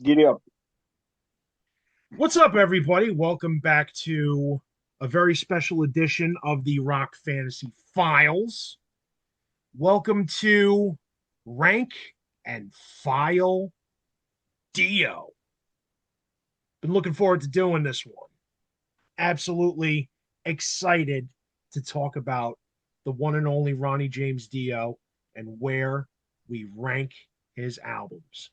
Giddy up. What's up, everybody? Welcome back to a very special edition of the Rock Fantasy Files. Welcome to Rank and File Dio. Been looking forward to doing this one. Absolutely excited to talk about the one and only Ronnie James Dio and where we rank his albums.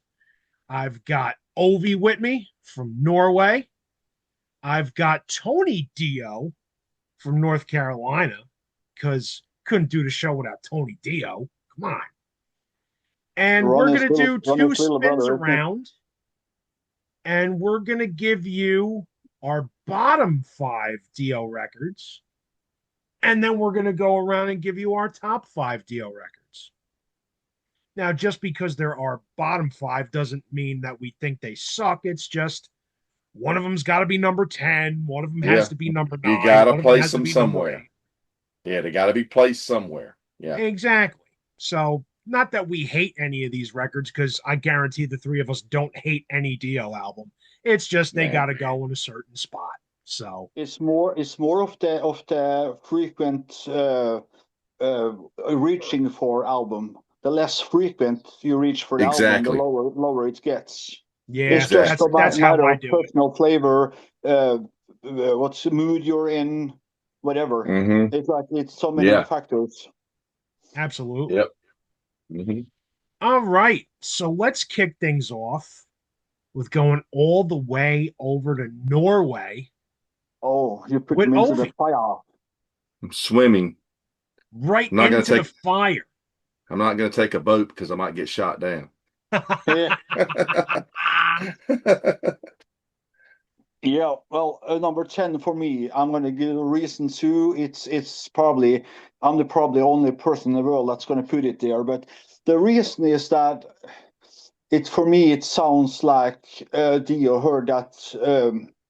I've got Ovi with me from Norway. I've got Tony Dio from North Carolina because couldn't do the show without Tony Dio. Come on. And we're Ronnie's going to little do two Ronnie's little spins brother, isn't it? around and we're going to give you our bottom five Dio records. And then we're going to go around and give you our top five Dio records. Now, just because there are bottom five doesn't mean that we think they suck. It's just one of them's got to be number 10, one of them has Yeah. to be number You 9, gotta one of them place has to them be number somewhere. 8. Yeah, they gotta be placed somewhere. Yeah. Exactly. So, not that we hate any of these records, because I guarantee the three of us don't hate any Dio album. It's just they got Man. to go in a certain spot. So, It's more of the frequent uh, reaching for album. The less frequent you reach for the album, the Exactly. lower it gets. It's yeah, just Exactly. a that's how matter I of do it. personal flavor, what's the mood you're in, whatever. Mm-hmm. It's so many Yeah. factors. Absolutely. Yep. Mm-hmm. All right. So, let's kick things off with going all the way over to Norway Oh, you put with them into the Ovi, fire. I'm swimming. right I'm not gonna into the take fire. I'm not gonna take a boat because I might get shot down. Yeah. Yeah, well, number 10 for me, I'm going to give a reason too. It's probably I'm the probably only person in the world that's going to put it there, but the reason is that it for me it sounds like Dio heard that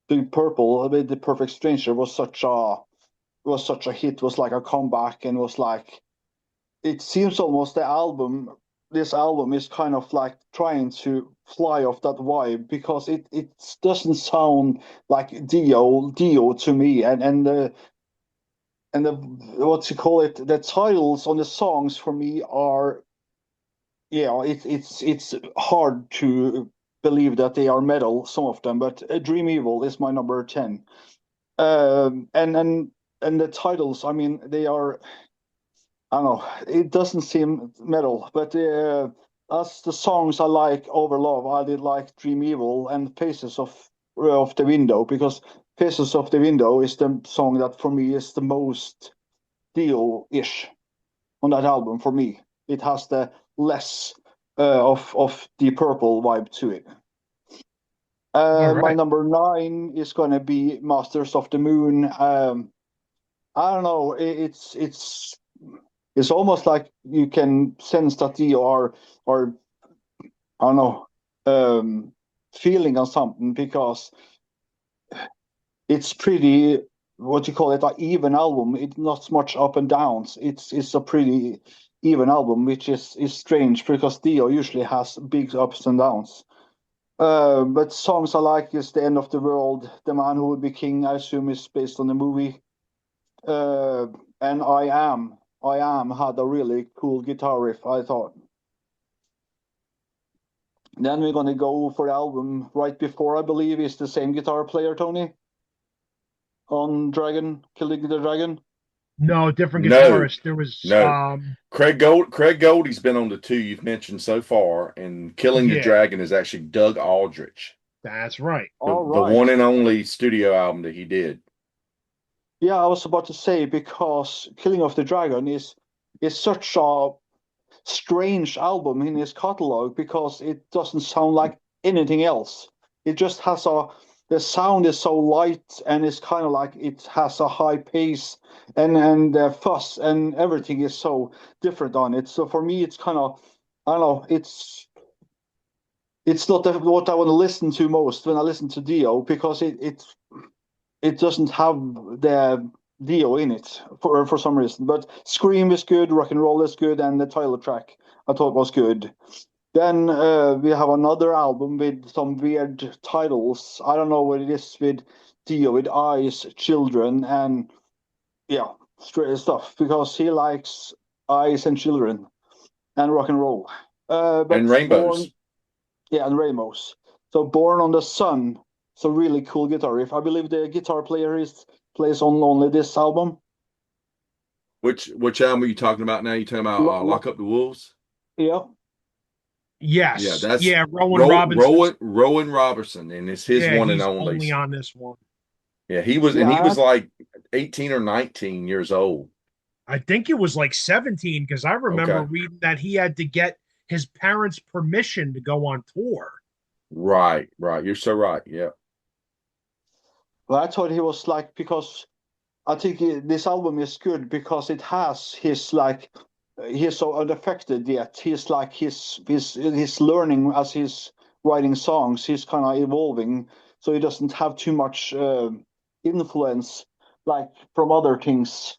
the Purple with the Perfect Stranger was such a hit, was like a comeback, and was like it seems almost this album is kind of like trying to fly off that vibe because it doesn't sound like Dio to me, and the what you call it, the titles on the songs for me are, yeah, it's hard to believe that they are metal, some of them, but Dream Evil is my number 10. And the titles, I mean, they are, I don't know. It doesn't seem metal, but as the songs I like over love, I did like Dream Evil and Faces of the Window, because Faces of the Window is the song that for me is the most Dio-ish on that album. For me, it has the less of the Purple vibe to it. All My right. number 9 is going to be Masters of the Moon. I don't know. It's almost like you can sense that you are I don't know, feeling on something, because it's pretty, what you call it, an even album. It's not much up and downs. It's a pretty even album, which is strange because Dio usually has big ups and downs. But songs I like is The End of the World, The Man Who Would Be King, I assume is based on the movie. Uh, and I Am had a really cool guitar riff, I thought. Then we're gonna go for the album right before, I believe, is the same guitar player, Tony, on Dragon, Killing the Dragon. No, different No, guitarist. There was no. Craig Goldie's been on the two you've mentioned so far, and Killing the yeah, Dragon is actually Doug Aldrich, that's right. All the one right. and only studio album that he did. Yeah, I was about to say, because Killing of the Dragon is such a strange album in his catalog, because it doesn't sound like anything else. It just has the sound is so light, and it's kind of like it has a high pace, and the fuss and everything is so different on it. So for me, it's kind of, I don't know, it's not what I want to listen to most when I listen to Dio, because it doesn't have the Dio in it for some reason. But Scream is good, Rock and Roll is good, and the title track I thought was good. Then we have another album with some weird titles. I don't know what it is with Dio, with eyes, children, and yeah, straight stuff because he likes eyes and children and rock and roll. And But rainbows. yeah, and Ramos. So Born on the Sun. It's a really cool guitar riff. I believe the guitar player is plays on only this album. Which album are you talking about now? You talking about Lo, Lock lo, Up the Wolves? yeah, Yeah, Yes. that's Yeah, Rowan Robinson's. Rowan Robertson, and it's his Yeah, one and he's only. only on this one. Yeah, yeah. he was like 18 or 19 years old. I think it was like 17 because I remember Okay. reading that he had to get his parents' permission to go on tour. Right, right. You're so right. Yeah. Well, I thought he was like because I think this album is good because it has his like he's so unaffected yet. He's like he's learning as he's writing songs. He's kind of evolving, so he doesn't have too much influence like from other things.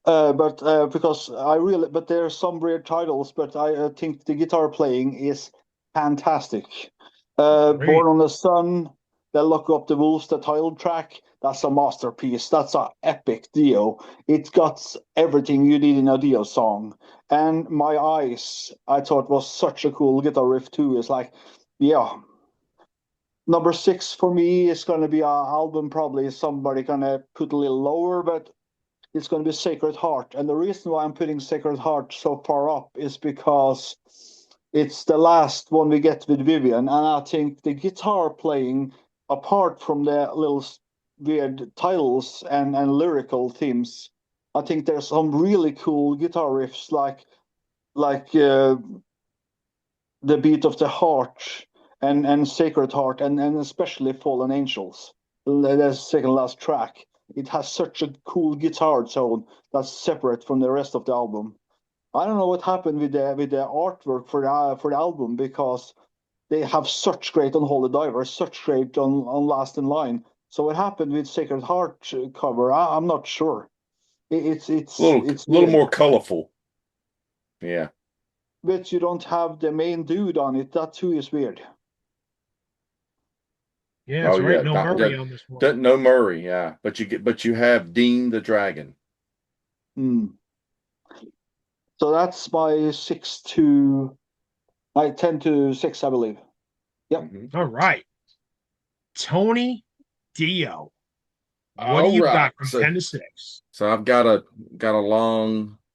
But because I really, but there are some weird titles, but I think the guitar playing is fantastic. Born Great. on the Sun, The Lock Up the Wolves, the title track, that's a masterpiece. That's a epic Dio. It got everything you need in a Dio song. And My Eyes, I thought was such a cool guitar riff too. It's like, yeah. Number six for me is going to be an album probably somebody gonna put a little lower, but it's going to be Sacred Heart. And the reason why I'm putting Sacred Heart so far up is because it's the last one we get with Vivian. And I think the guitar playing, apart from the little weird titles and lyrical themes, I think there's some really cool guitar riffs like The Beat of the Heart and Sacred Heart and especially Fallen Angels, the second last track. It has such a cool guitar tone that's separate from the rest of the album. I don't know what happened with the artwork for the album because they have such great on Holy Diver, such great on Last in Line. So what happened with Sacred Heart cover? I'm not sure. It's Little weird, more colorful. Yeah. but you don't have the main dude on it. That too is weird. Yeah, Oh that's right. yeah. No Murray on this one. Doesn't no Murray, yeah. But you have Dean the Dragon. Hmm. So that's my 10 to 6, I believe. Yep. Hmm. All right. Tony Dio. What do All you right. got from 10 to 6? So I've got a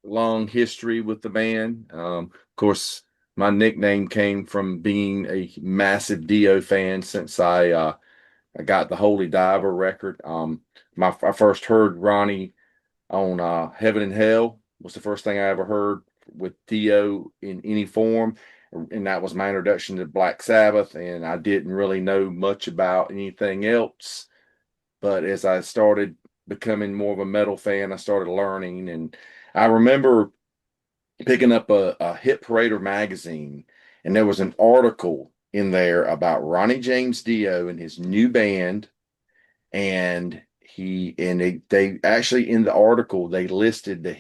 long history with the band. Of course, my nickname came from being a massive Dio fan since I got the Holy Diver record. I first heard Ronnie on Heaven and Hell was the first thing I ever heard with Dio in any form, and that was my introduction to Black Sabbath. And I didn't really know much about anything else. But as I started becoming more of a metal fan, I started learning. And I remember picking up a Hit Parader magazine, and there was an article in there about Ronnie James Dio and his new band. And they actually in the article they listed that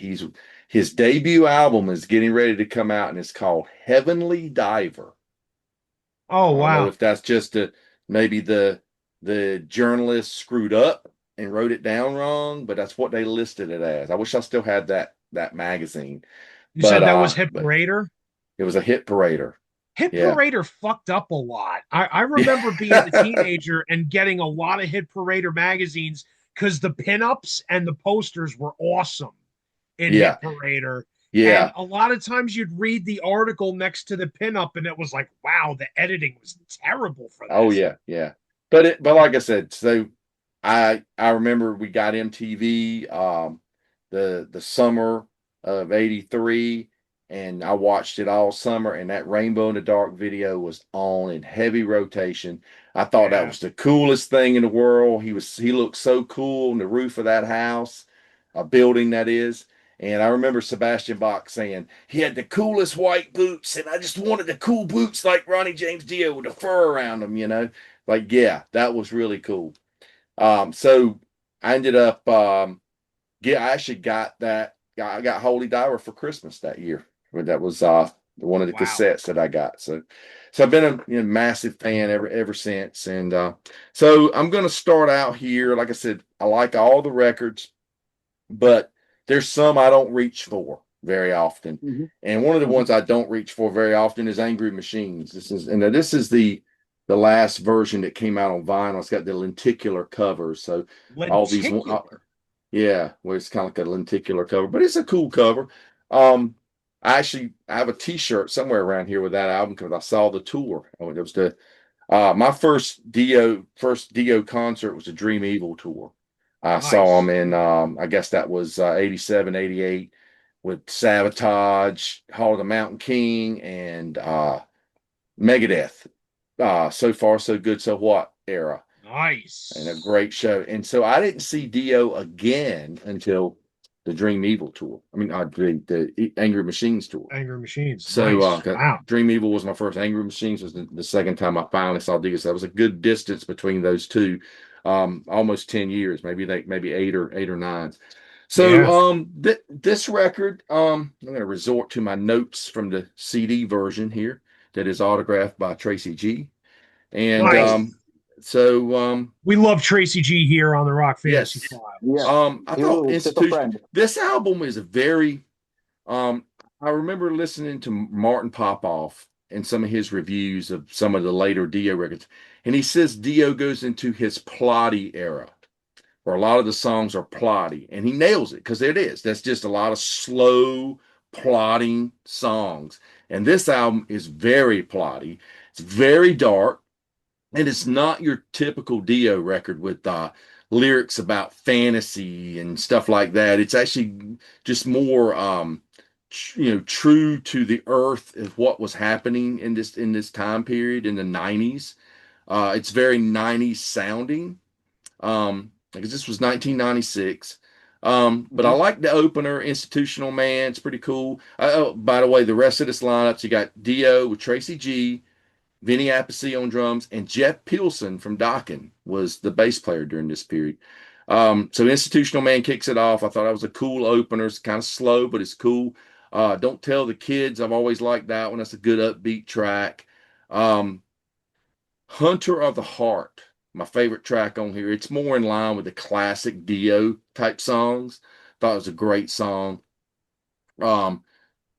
his debut album is getting ready to come out, and it's called Heavenly Diver. Oh, I don't know wow. if that's just maybe the journalist screwed up and wrote it down wrong, but that's what they listed it as. I wish I still had that magazine, You said that was Hit but Parader? it was a Hit Parader. Hit Yeah, Parader fucked up a lot. I remember being a yeah, teenager and getting a lot of Hit Parader magazines because the pinups and the posters were awesome in Hit yeah, Parader. And yeah. a lot of times you'd read the article next to the pinup, and it was like, wow, the editing was terrible for Oh this. yeah, yeah. But like I said, so I remember we got MTV the summer of '83, and I watched it all summer, and that Rainbow in the Dark video was on in heavy rotation. I thought that Yeah. was the coolest thing in the world. He looked so cool on the roof of that house, a building that is. And I remember Sebastian Bach saying he had the coolest white boots, and I just wanted the cool boots like Ronnie James Dio with the fur around them, you know. Like, yeah, that was really cool. So I ended up I actually got that. I got Holy Diver for Christmas that year. That was one of the Wow. cassettes that I got. So I've been a massive fan ever since. And so I'm going to start out here. Like I said, I like all the records, but there's some I don't reach for very often. Mm-hmm. And one of the ones I don't reach for very often is Angry Machines. This is the last version that came out on vinyl. It's got the lenticular cover. So all these Lenticular. yeah, where it's kind of like a lenticular cover, but it's a cool cover. I have a T-shirt somewhere around here with that album because I saw the tour. It was my first Dio concert was a Dream Evil tour. I saw him Nice. in I guess that was 87, 88 with Sabotage, Hall of the Mountain King, and Megadeth. So far so good, so what era. And a Nice. great show. And so I didn't see Dio again until the Dream Evil tour. I mean, the Angry Machines tour. Angry Machines. So Nice. Wow. Dream Evil was my first. Angry Machines was the second time I finally saw Dio. So that was a good distance between those two, almost 10 years, maybe eight or nine. So Yeah. this record, I'm going to resort to my notes from the CD version here that is autographed by Tracy G. And Nice. we love Tracy G here on the Rock Fantasy yes. Files. I He thought will set a Institution. friend. This album is a very. I remember listening to Martin Popoff and some of his reviews of some of the later Dio records, and he says Dio goes into his plotty era, where a lot of the songs are plotty, and he nails it because it is. That's just a lot of slow plotting songs, and this album is very plotty. It's very dark. And it's not your typical Dio record with lyrics about fantasy and stuff like that. It's actually just more, true to the earth of what was happening in this time period in the '90s. It's very '90s sounding. Because this was 1996. But I Mm-hmm. like the opener, Institutional Man. It's pretty cool. Oh, by the way, the rest of this lineups, you got Dio with Tracy G, Vinny Appice on drums, and Jeff Pilson from Dokken was the bass player during this period. So Institutional Man kicks it off. I thought that was a cool opener. It's kind of slow, but it's cool. Don't Tell the Kids. I've always liked that one. That's a good upbeat track. Um, Hunter of the Heart, my favorite track on here. It's more in line with the classic Dio type songs. Thought it was a great song. Um,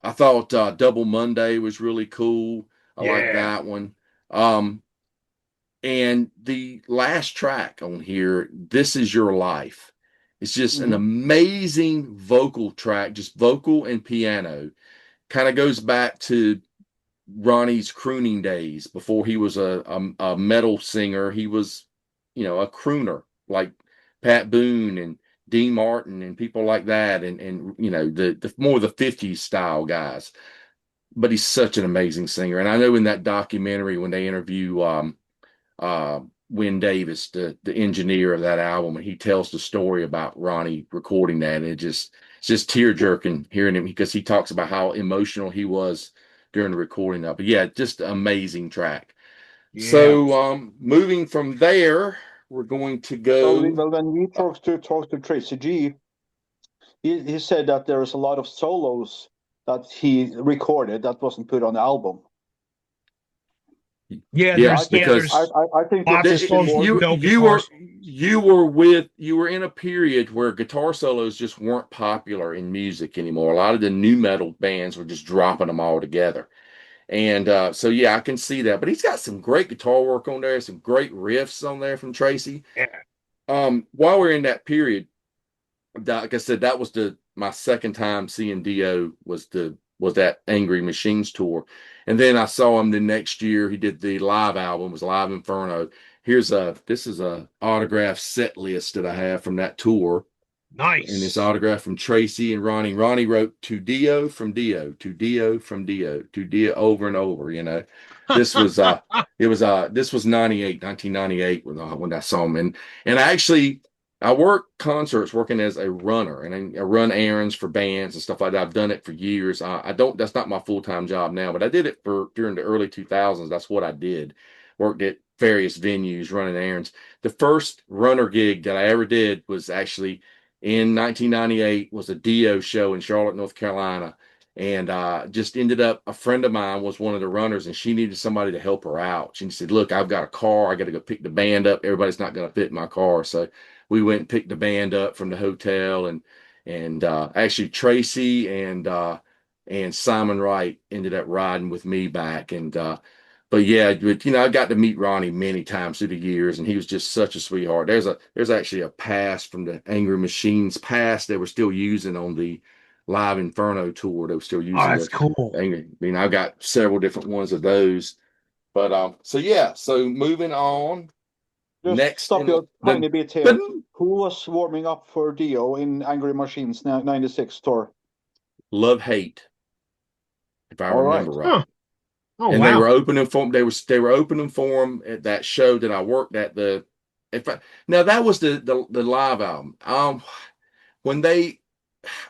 I thought Double Monday was really cool. I like Yeah. that one. And the last track on here, This Is Your Life. It's just an Mm-hmm. amazing vocal track, just vocal and piano. Kind of goes back to Ronnie's crooning days before he was a metal singer. He was, a crooner like Pat Boone and Dean Martin and people like that, and the more the '50s style guys. But he's such an amazing singer. And I know in that documentary when they interview uh, Wyn Davis, the engineer of that album, and he tells the story about Ronnie recording that, and it's just tear jerking hearing him because he talks about how emotional he was during the recording of it. But yeah, just amazing track. Yeah. So moving from there, we're going to go. Well, when we talked to Tracy G, he said that there's a lot of solos that he recorded that wasn't put on the album. Yeah. Yes, I think There's I think lots there of should be songs more. with no you guitars. were in a period where guitar solos just weren't popular in music anymore. A lot of the new metal bands were just dropping them all together. And so yeah, I can see that. But he's got some great guitar work on there, some great riffs on there from Tracy. Yeah. While we're in that period, like I said, that was my second time seeing Dio was that Angry Machines tour. And then I saw him the next year. He did the live album, was Live Inferno. This is a autograph set list that I have from that tour. And this Nice. autograph from Tracy and Ronnie. Ronnie wrote to Dio from Dio, to Dio from Dio, to Dio over and over, This was this was 1998 when I saw him. And I work concerts working as a runner, and I run errands for bands and stuff like that. I've done it for years. I don't that's not my full-time job now, but I did it during the early 2000s. That's what I did. Worked at various venues running errands. The first runner gig that I ever did was actually in 1998 was a Dio show in Charlotte, North Carolina. And just ended up, a friend of mine was one of the runners, and she needed somebody to help her out. She said, "Look, I've got a car. I got to go pick the band up. Everybody's not going to fit in my car." So we went and picked the band up from the hotel, and actually Tracy and Simon Wright ended up riding with me back. And but yeah, but I got to meet Ronnie many times through the years, and he was just such a sweetheart. There's actually a pass from the Angry Machines pass they were still using on the Live Inferno tour. They were still Oh, using that's the cool. Angry. I mean, I've got several different ones of those. But so yeah, so moving on. Just Next stop in you a tiny bit here. Who was warming up for Dio in Angry Machines 96 tour? Love Hate, if I All remember right. right. Huh. Oh, And they wow. were opening for they were opening for him at that show that I worked at. The if I now that was the live album. When they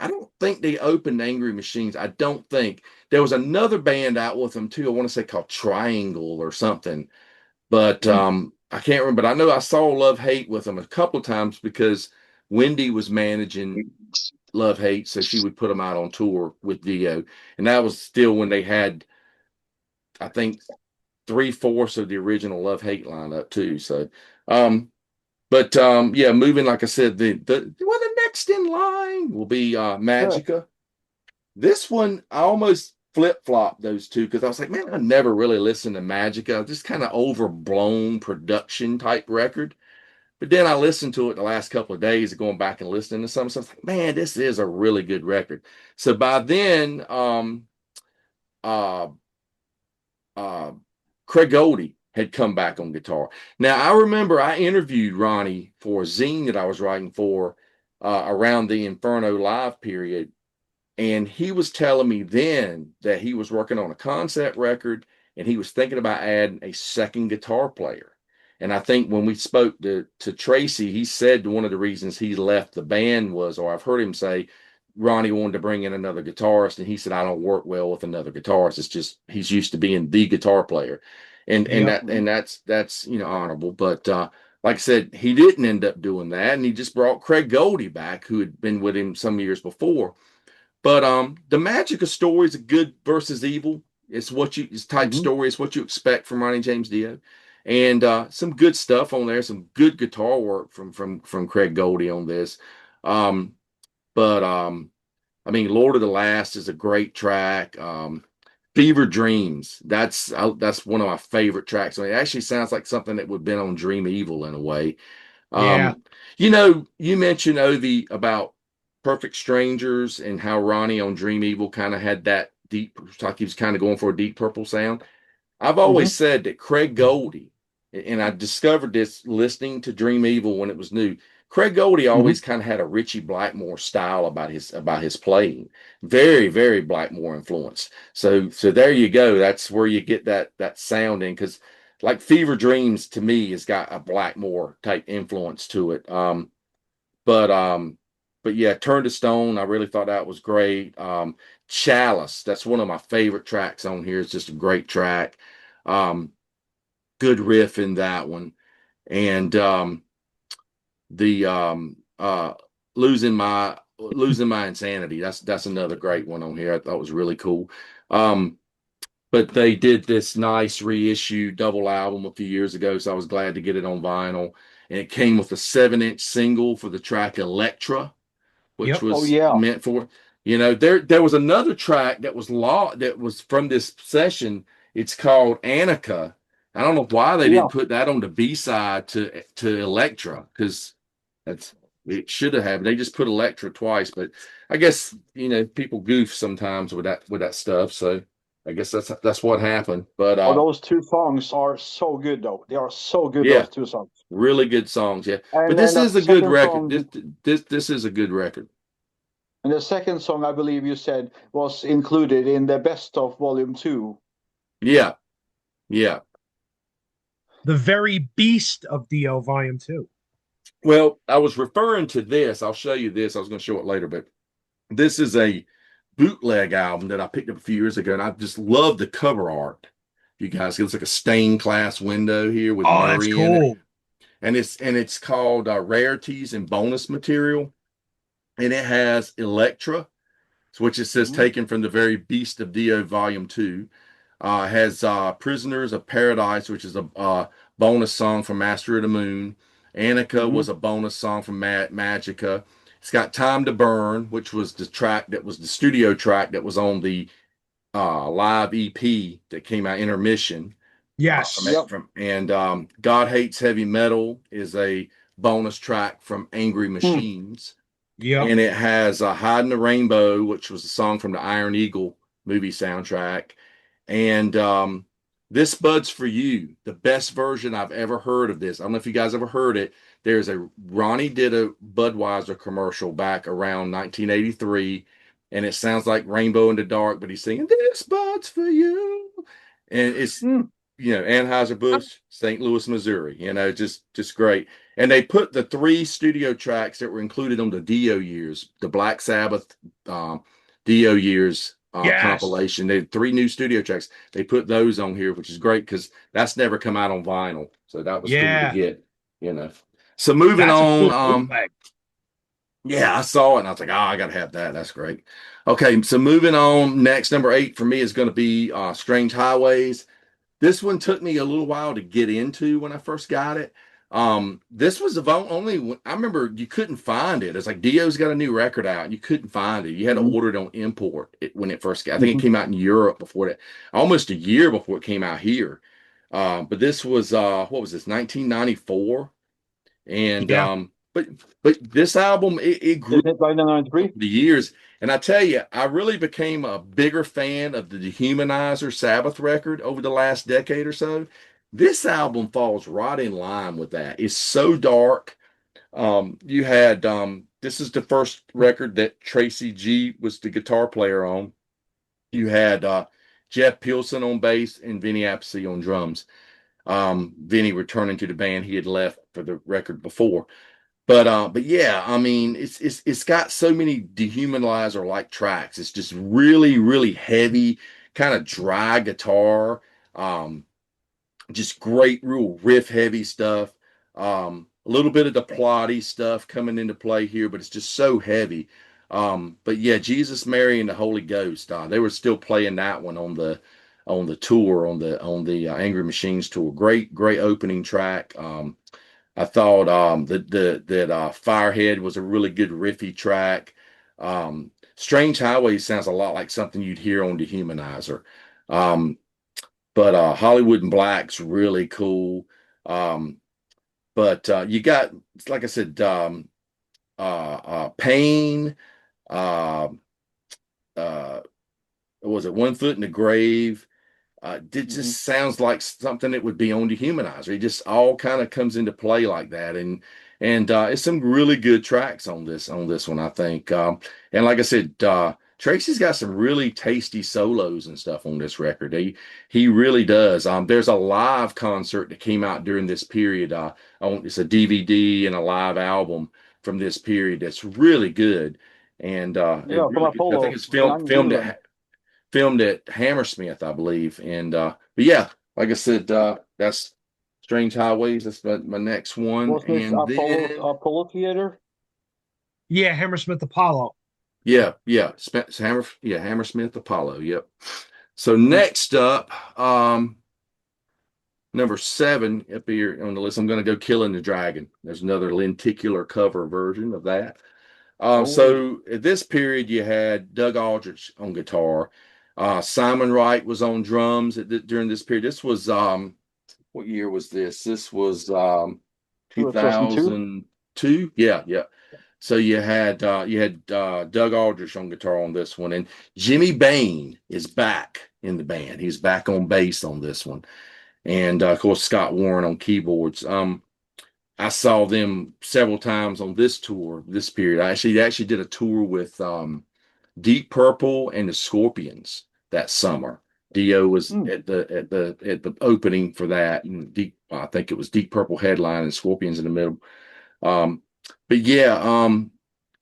I don't think they opened Angry Machines. I don't think there was another band out with them too. I want to say called Triangle or something, but Hmm. I can't remember. But I know I saw Love Hate with them a couple of times because Wendy was managing Love Hate, so she would put them out on tour with Dio, and that was still when they had, I think, three-fourths of the original Love Hate lineup too. So, but yeah, moving, like I said, the next in line will be Sure. Magica. This one I almost flip-flopped those two because I was like, man, I never really listened to Magica. Just kind of overblown production type record. But then I listened to it the last couple of days, going back and listening to some. So I was like, man, this is a really good record. So by then, uh, uh, Craig Goldie had come back on guitar. Now I remember I interviewed Ronnie for a zine that I was writing for around the Inferno Live period, and he was telling me then that he was working on a concept record and he was thinking about adding a second guitar player. And I think when we spoke to Tracy, he said one of the reasons he left the band was, or I've heard him say, Ronnie wanted to bring in another guitarist, and he said, I don't work well with another guitarist. It's just he's used to being the guitar player. And Yep. that's honorable. But like I said, he didn't end up doing that, and he just brought Craig Goldie back, who had been with him some years before. But the Magic of story is a good versus evil. It's type Mm-hmm. story. It's what you expect from Ronnie James Dio, and some good stuff on there. Some good guitar work from Craig Goldie on this. Um, but I mean, Lord of the Last is a great track. Fever Dreams. That's one of my favorite tracks. I mean, it actually sounds like something that would have been on Dream Evil in a way. Yeah. You mentioned Ovi about Perfect Strangers and how Ronnie on Dream Evil kind of had that deep, like he was kind of going for a deep purple sound. I've always Mm-hmm. said that Craig Goldie, and I discovered this listening to Dream Evil when it was new. Craig Goldie Mm-hmm. always kind of had a Richie Blackmore style about his playing, very very Blackmore influence. So there you go. That's where you get that sound in because like Fever Dreams to me has got a Blackmore type influence to it. But but yeah, Turn to Stone, I really thought that was great. Chalice, that's one of my favorite tracks on here. It's just a great track. Um, Good riff in that one. And the losing my insanity. That's another great one on here. I thought was really cool. Um, but they did this nice reissue double album a few years ago, so I was glad to get it on vinyl. And it came with a 7-inch single for the track Electra, which Yep. Oh was yeah. meant for, there was another track that was from this session. It's called Annika. I don't know why they Yeah. didn't put that on the B side to Electra, because that's it should have happened. They just put Electra twice, but I guess people goof sometimes with that stuff. So I guess that's what happened. But Oh, those two songs are so good though. They are so good, yeah, those two songs. really good songs. Yeah, but And this that is a good second record. This song, this this is a good record. and the second song, I believe you said was included in the best of Volume 2. Yeah, yeah. The very beast of Dio Volume 2. Well, I was referring to this. I'll show you this. I was going to show it later, but this is a bootleg album that I picked up a few years ago, and I just love the cover art. You guys, it's like a stained glass window here with Oh, that's Murray in it, cool. and it's called Rarities and Bonus Material, and it has Electra, which it says taken from the very Beast of Dio, Volume 2. Has Prisoners of Paradise, which is a bonus song from Master of the Moon. Annika was a bonus song from Magica. It's got Time to Burn, which was the track that was the studio track that was on the live EP that came out, Intermission. Yes. God Hates Heavy Metal is a bonus track from Angry Machines. Yep. And it has Hide in the Rainbow, which was a song from the Iron Eagle movie soundtrack. And This Bud's for You, the best version I've ever heard of this. I don't know if you guys ever heard it. Ronnie did a Budweiser commercial back around 1983, and it sounds like Rainbow in the Dark, but he's singing This Bud's for You. And it's, Anheuser-Busch, St. Louis, Missouri, just great. And they put the 3 studio tracks that were included on the Dio years, the Black Sabbath Dio years compilation. They had 3 new studio tracks. They put those on here, which is great because that's never come out on vinyl. So that was cool to get, So moving on. Yeah, I saw it and I was like, I got to have that. That's great. Okay, so moving on. Next, number 8 for me is going to be Strange Highways. This one took me a little while to get into when I first got it. This was the only I remember you couldn't find it. It's like Dio's got a new record out and you couldn't find it. You had to order it on import when it first got. I think it came out in Europe before that, almost a year before it came out here. But this was what was this, 1994? And but this album it grew by 93 the years. And I tell you, I really became a bigger fan of the Dehumanizer Sabbath record over the last decade or so. This album falls right in line with that. It's so dark. You had this is the first record that Tracy G was the guitar player on. You had Jeff Pilson on bass and Vinny Appice on drums. Vinny returning to the band he had left for the record before. But yeah, I mean, it's got so many Dehumanizer like tracks. It's just really, really heavy, kind of dry guitar. Just great, real riff heavy stuff. A little bit of the plotty stuff coming into play here, but it's just so heavy. But yeah, Jesus, Mary, and the Holy Ghost. They were still playing that one on the tour on the Angry Machines tour. Great opening track. I thought that Firehead was a really good riffy track. Strange Highways sounds a lot like something you'd hear on Dehumanizer. But Hollywood and Black's really cool. But you got, like I said, Pain. Was it One Foot in the Grave? It just sounds like something that would be on Dehumanizer. It just all kind of comes into play like that, and it's some really good tracks on this one, I think. And like I said, Tracy's got some really tasty solos and stuff on this record. He really does. There's a live concert that came out during this period. It's a DVD and a live album from this period that's really good. And really good. I think it's filmed at Hammersmith, I believe. And but yeah, like I said, that's Strange Highways. That's my next one. Was this Apollo Theater? Yeah, Hammersmith Apollo. Yeah, Hammersmith Apollo. Yep. So next up, number 7 up here on the list, I'm going to go Killing the Dragon. There's another lenticular cover version of that. So at this period, you had Doug Aldrich on guitar. Simon Wright was on drums during this period. This was what year was this? This was 2002. Yeah. So you had Doug Aldrich on guitar on this one, and Jimmy Bain is back in the band. He's back on bass on this one, and of course Scott Warren on keyboards. I saw them several times on this tour, this period. I actually did a tour with Deep Purple and the Scorpions that summer. Dio was at the opening for that, and I think it was Deep Purple headline and Scorpions in the middle. But yeah,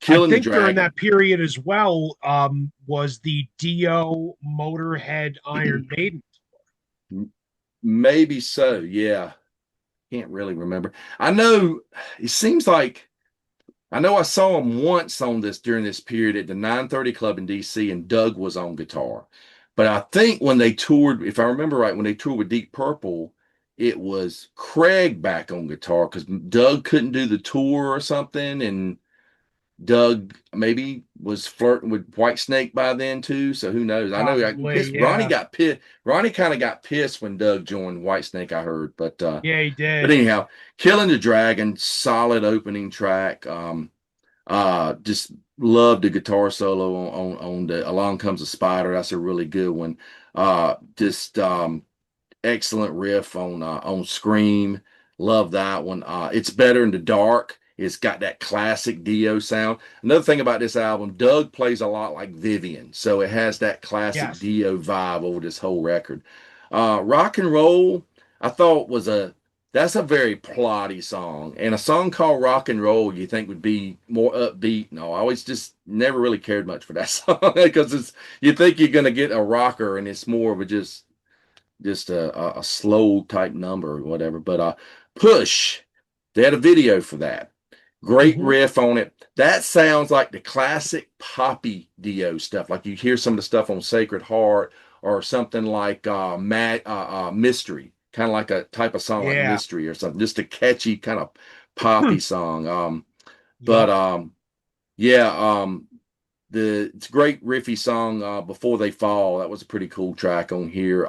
Killing the Dragon during that period as well was the Dio Motorhead Iron Maiden. Maybe so, yeah. Can't really remember. I know it seems like I know I saw him once on this during this period at the 930 Club in DC, and Doug was on guitar. But I think when they toured, if I remember right, when they toured with Deep Purple, it was Craig back on guitar because Doug couldn't do the tour or something, and Doug maybe was flirting with Whitesnake by then too. So who knows? I know I guess Probably, Ronnie yeah. got pissed. Ronnie kind of got pissed when Doug joined Whitesnake, I heard. Yeah, he But did. anyhow, Killing the Dragon, solid opening track. Just love the guitar solo on the Along Comes a Spider. That's a really good one. Just excellent riff on Scream. Love that one. It's better in the dark. It's got that classic Dio sound. Another thing about this album, Doug plays a lot like Vivian, so it has that classic Yes. Dio vibe over this whole record. Rock and Roll, I thought was a that's a very plotty song, and a song called Rock and Roll you think would be more upbeat. No, I always just never really cared much for that song because it's you think you're gonna get a rocker, and it's more of a just a slow type number or whatever. But Push, they had a video for that. Great Hmm. riff on it. That sounds like the classic poppy Dio stuff. Like you hear some of the stuff on Sacred Heart or something like Mystery, kind of like a type of song like Yeah. Mystery or something. Just a catchy kind of poppy song. But Yup. yeah, it's a great riffy song, Before They Fall. That was a pretty cool track on here.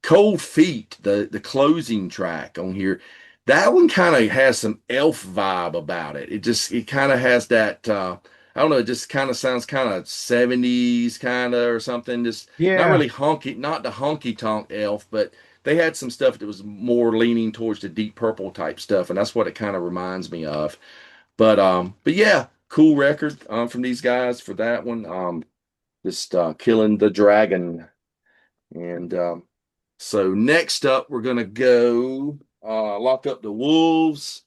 Cold Feet, the closing track on here, that one kind of has some elf vibe about it. It kind of has that I don't know, it just kind of sounds kind of 70s kind of or something. Just not Yeah. really honky, not the honky tonk elf, but they had some stuff that was more leaning towards the Deep Purple type stuff, and that's what it kind of reminds me of. But yeah, cool record from these guys for that one. Just Killing the Dragon. And so next up, we're gonna go Lock Up the Wolves.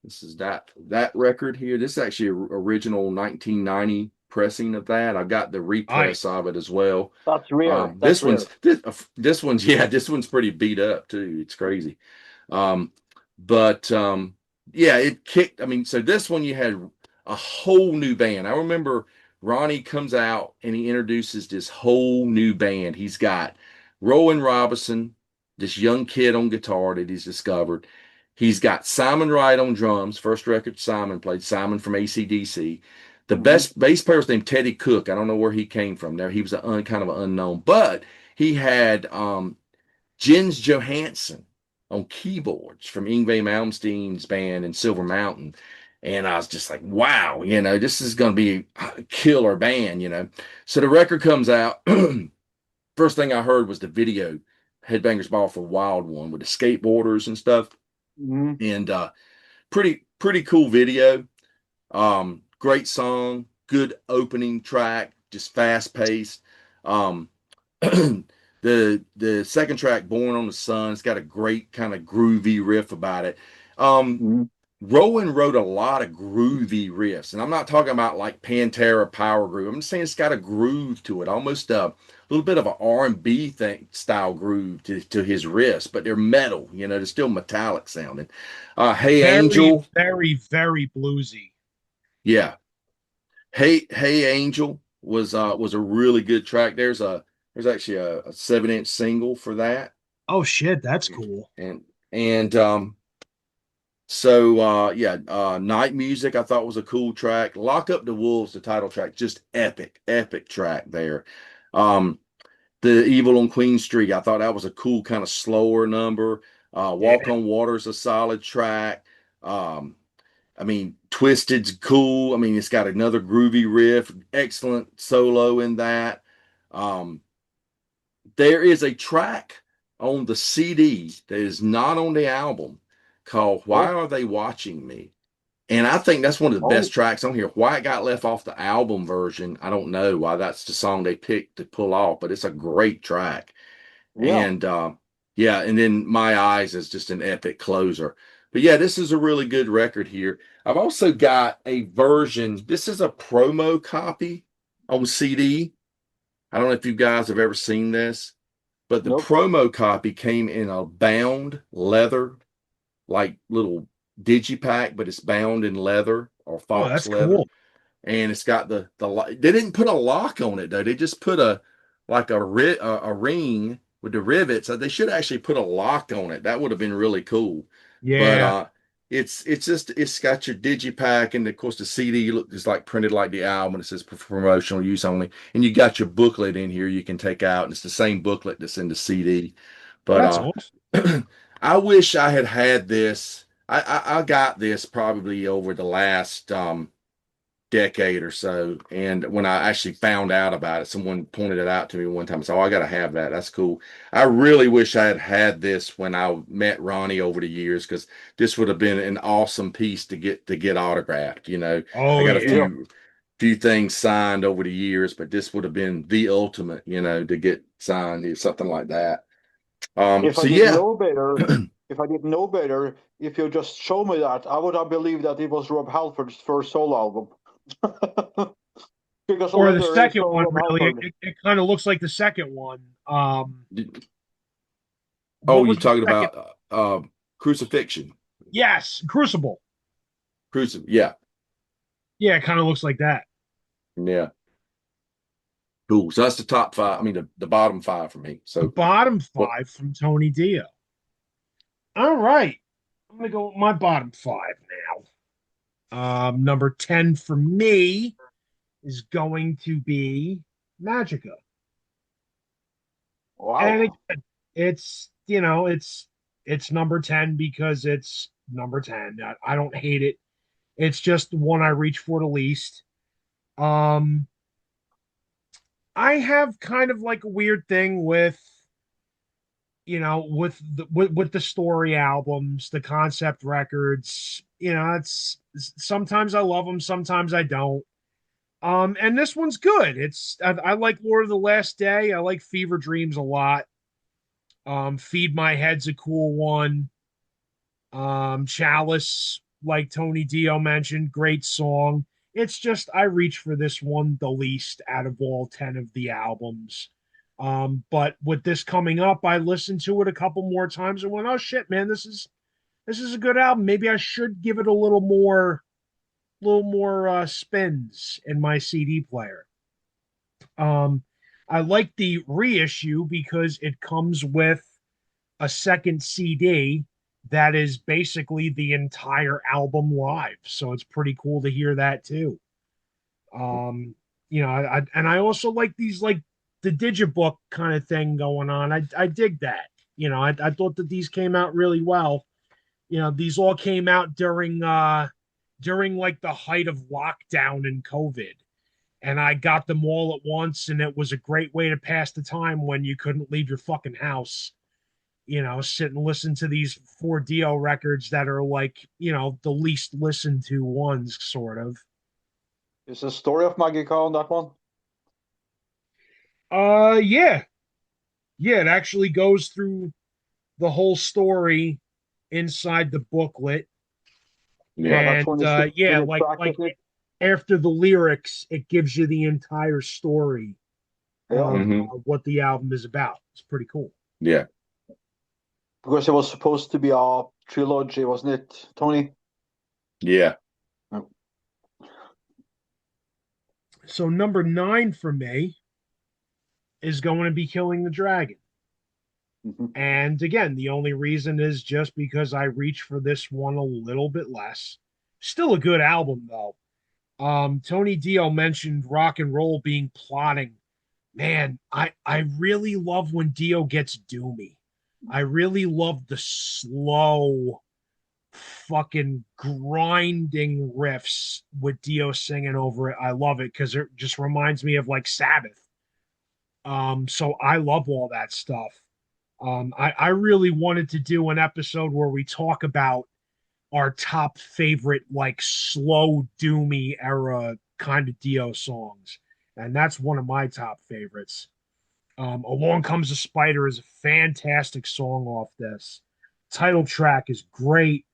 This is that record here. This is actually a original 1990 pressing of that. I've got the repress Nice. of it as well. That's rare. That's This one's rare. this one's yeah, this one's pretty beat up too. It's crazy. Um, but yeah, it kicked. I mean, so this one you had a whole new band. I remember Ronnie comes out and he introduces this whole new band. He's got Rowan Robinson, this young kid on guitar that he's discovered. He's got Simon Wright on drums. First record Simon played, Simon from AC/DC. The Hmm. best bass player was named Teddy Cook. I don't know where he came from. There, he was kind of an unknown, but he had Jens Johansson on keyboards from Yngwie Malmsteen's band in Silver Mountain. And I was just like, wow, this is going to be a killer band, So the record comes out. First thing I heard was the video, Headbangers Ball for Wild One with the skateboarders and stuff. Hmm. And pretty cool video. Great song, good opening track, just fast paced. Um, the second track, Born on the Sun, it's got a great kind of groovy riff about it. Um, Hmm. Rowan wrote a lot of groovy riffs, and I'm not talking about like Pantera power groove. I'm just saying it's got a groove to it, almost a little bit of an R&B thing style groove to his riffs, but they're metal, they're still metallic sounding. Hey Very, Angel, very, very bluesy. yeah. Hey Angel was a really good track. There's actually a 7-inch single for that. Oh shit, that's cool. And so yeah, Night Music I thought was a cool track. Lock Up the Wolves, the title track, just epic track there. Um the Evil on Queen Street, I thought that was a cool kind of slower number. Walk Yeah. on Water is a solid track. Um I mean, Twisted's cool. I mean, it's got another groovy riff, excellent solo in that. Um, there is a track on the CD that is not on the album called Why Oh, Are They Watching Me? And I think that's one of the best oh, tracks on here. Why it got left off the album version, I don't know why that's the song they picked to pull off, but it's a great track. yeah. And yeah, and then My Eyes is just an epic closer. But yeah, this is a really good record here. I've also got a version. This is a promo copy on CD. I don't know if you guys have ever seen this, but the Nope. promo copy came in a bound leather, like little digipack, but it's bound in leather or Oh, false that's leather, cool. and it's got they didn't put a lock on it though. They just put a ring with the rivets. So they should actually put a lock on it. That would have been really cool. But Yeah. it's got your digipack, and of course the CD is like printed like the album. It says for promotional use only, and you got your booklet in here you can take out, and it's the same booklet that's in the CD. Oh, But that's awesome. I wish I had this. I got this probably over the last decade or so. And when I actually found out about it, someone pointed it out to me one time. So, oh, I got to have that. That's cool. I really wish I had had this when I met Ronnie over the years, because this would have been an awesome piece to get autographed. I Oh, got a yeah. Yeah. few things signed over the years, but this would have been the ultimate, to get signed, something like that. If I So didn't yeah. know better, if you just show me that, I would have believed that it was Rob Halford's first solo album. Because the Or the leather is second so one, Rob really. Halford. It kind of looks like the second one. Oh, What you're was the talking second? about crucifixion. Yes, Crucible. Yeah. Yeah, it kind of looks like that. Yeah. Cool. So that's the top five. I mean, the bottom five for me. The So bottom what? five from Tony Dio. All right. I'm going to go with my bottom five now. Number 10 for me is going to be Magica. And Wow. it's number 10 because it's number 10. I don't hate it. It's just the one I reach for the least. Um, I have kind of like a weird thing with with the story albums, the concept records. It's sometimes I love them, sometimes I don't. And this one's good. I like Lord of the Last Day. I like Fever Dreams a lot. Feed My Head's a cool one. Chalice, like Tony Dio mentioned, great song. It's just I reach for this one the least out of all 10 of the albums. But with this coming up, I listened to it a couple more times and went, "Oh shit, man, this is a good album. Maybe I should give it a little more spins in my CD player." Um, I like the reissue because it comes with a second CD that is basically the entire album live. So it's pretty cool to hear that too. Um, and I also like these like the digibook kind of thing going on. I dig that. I thought that these came out really well. These all came out during like the height of lockdown and COVID. And I got them all at once, and it was a great way to pass the time when you couldn't leave your fucking house. Sit and listen to these four Dio records that are like, the least listened to ones, sort of. Is the story of Magica on that one? Yeah. Yeah, it actually goes through the whole story inside the booklet. Yeah, Yeah. that's And when it's yeah, when it like practice it. after the lyrics, it gives you the entire story Yeah. of Hmm. what the album is about. It's pretty cool. Yeah. Because it was supposed to be a trilogy, wasn't it, Tony? Yeah. So number 9 for me is going to be Killing the Dragon. Mhm. And again, the only reason is just because I reach for this one a little bit less. Still a good album though. Tony Dio mentioned rock and roll being plotting. Man, I really love when Dio gets doomy. I really love the slow, fucking grinding riffs with Dio singing over it. I love it because it just reminds me of like Sabbath. So I love all that stuff. I really wanted to do an episode where we talk about our top favorite, like slow, doomy era kind of Dio songs. And that's one of my top favorites. Along Comes a Spider is a fantastic song off this. Title track is great.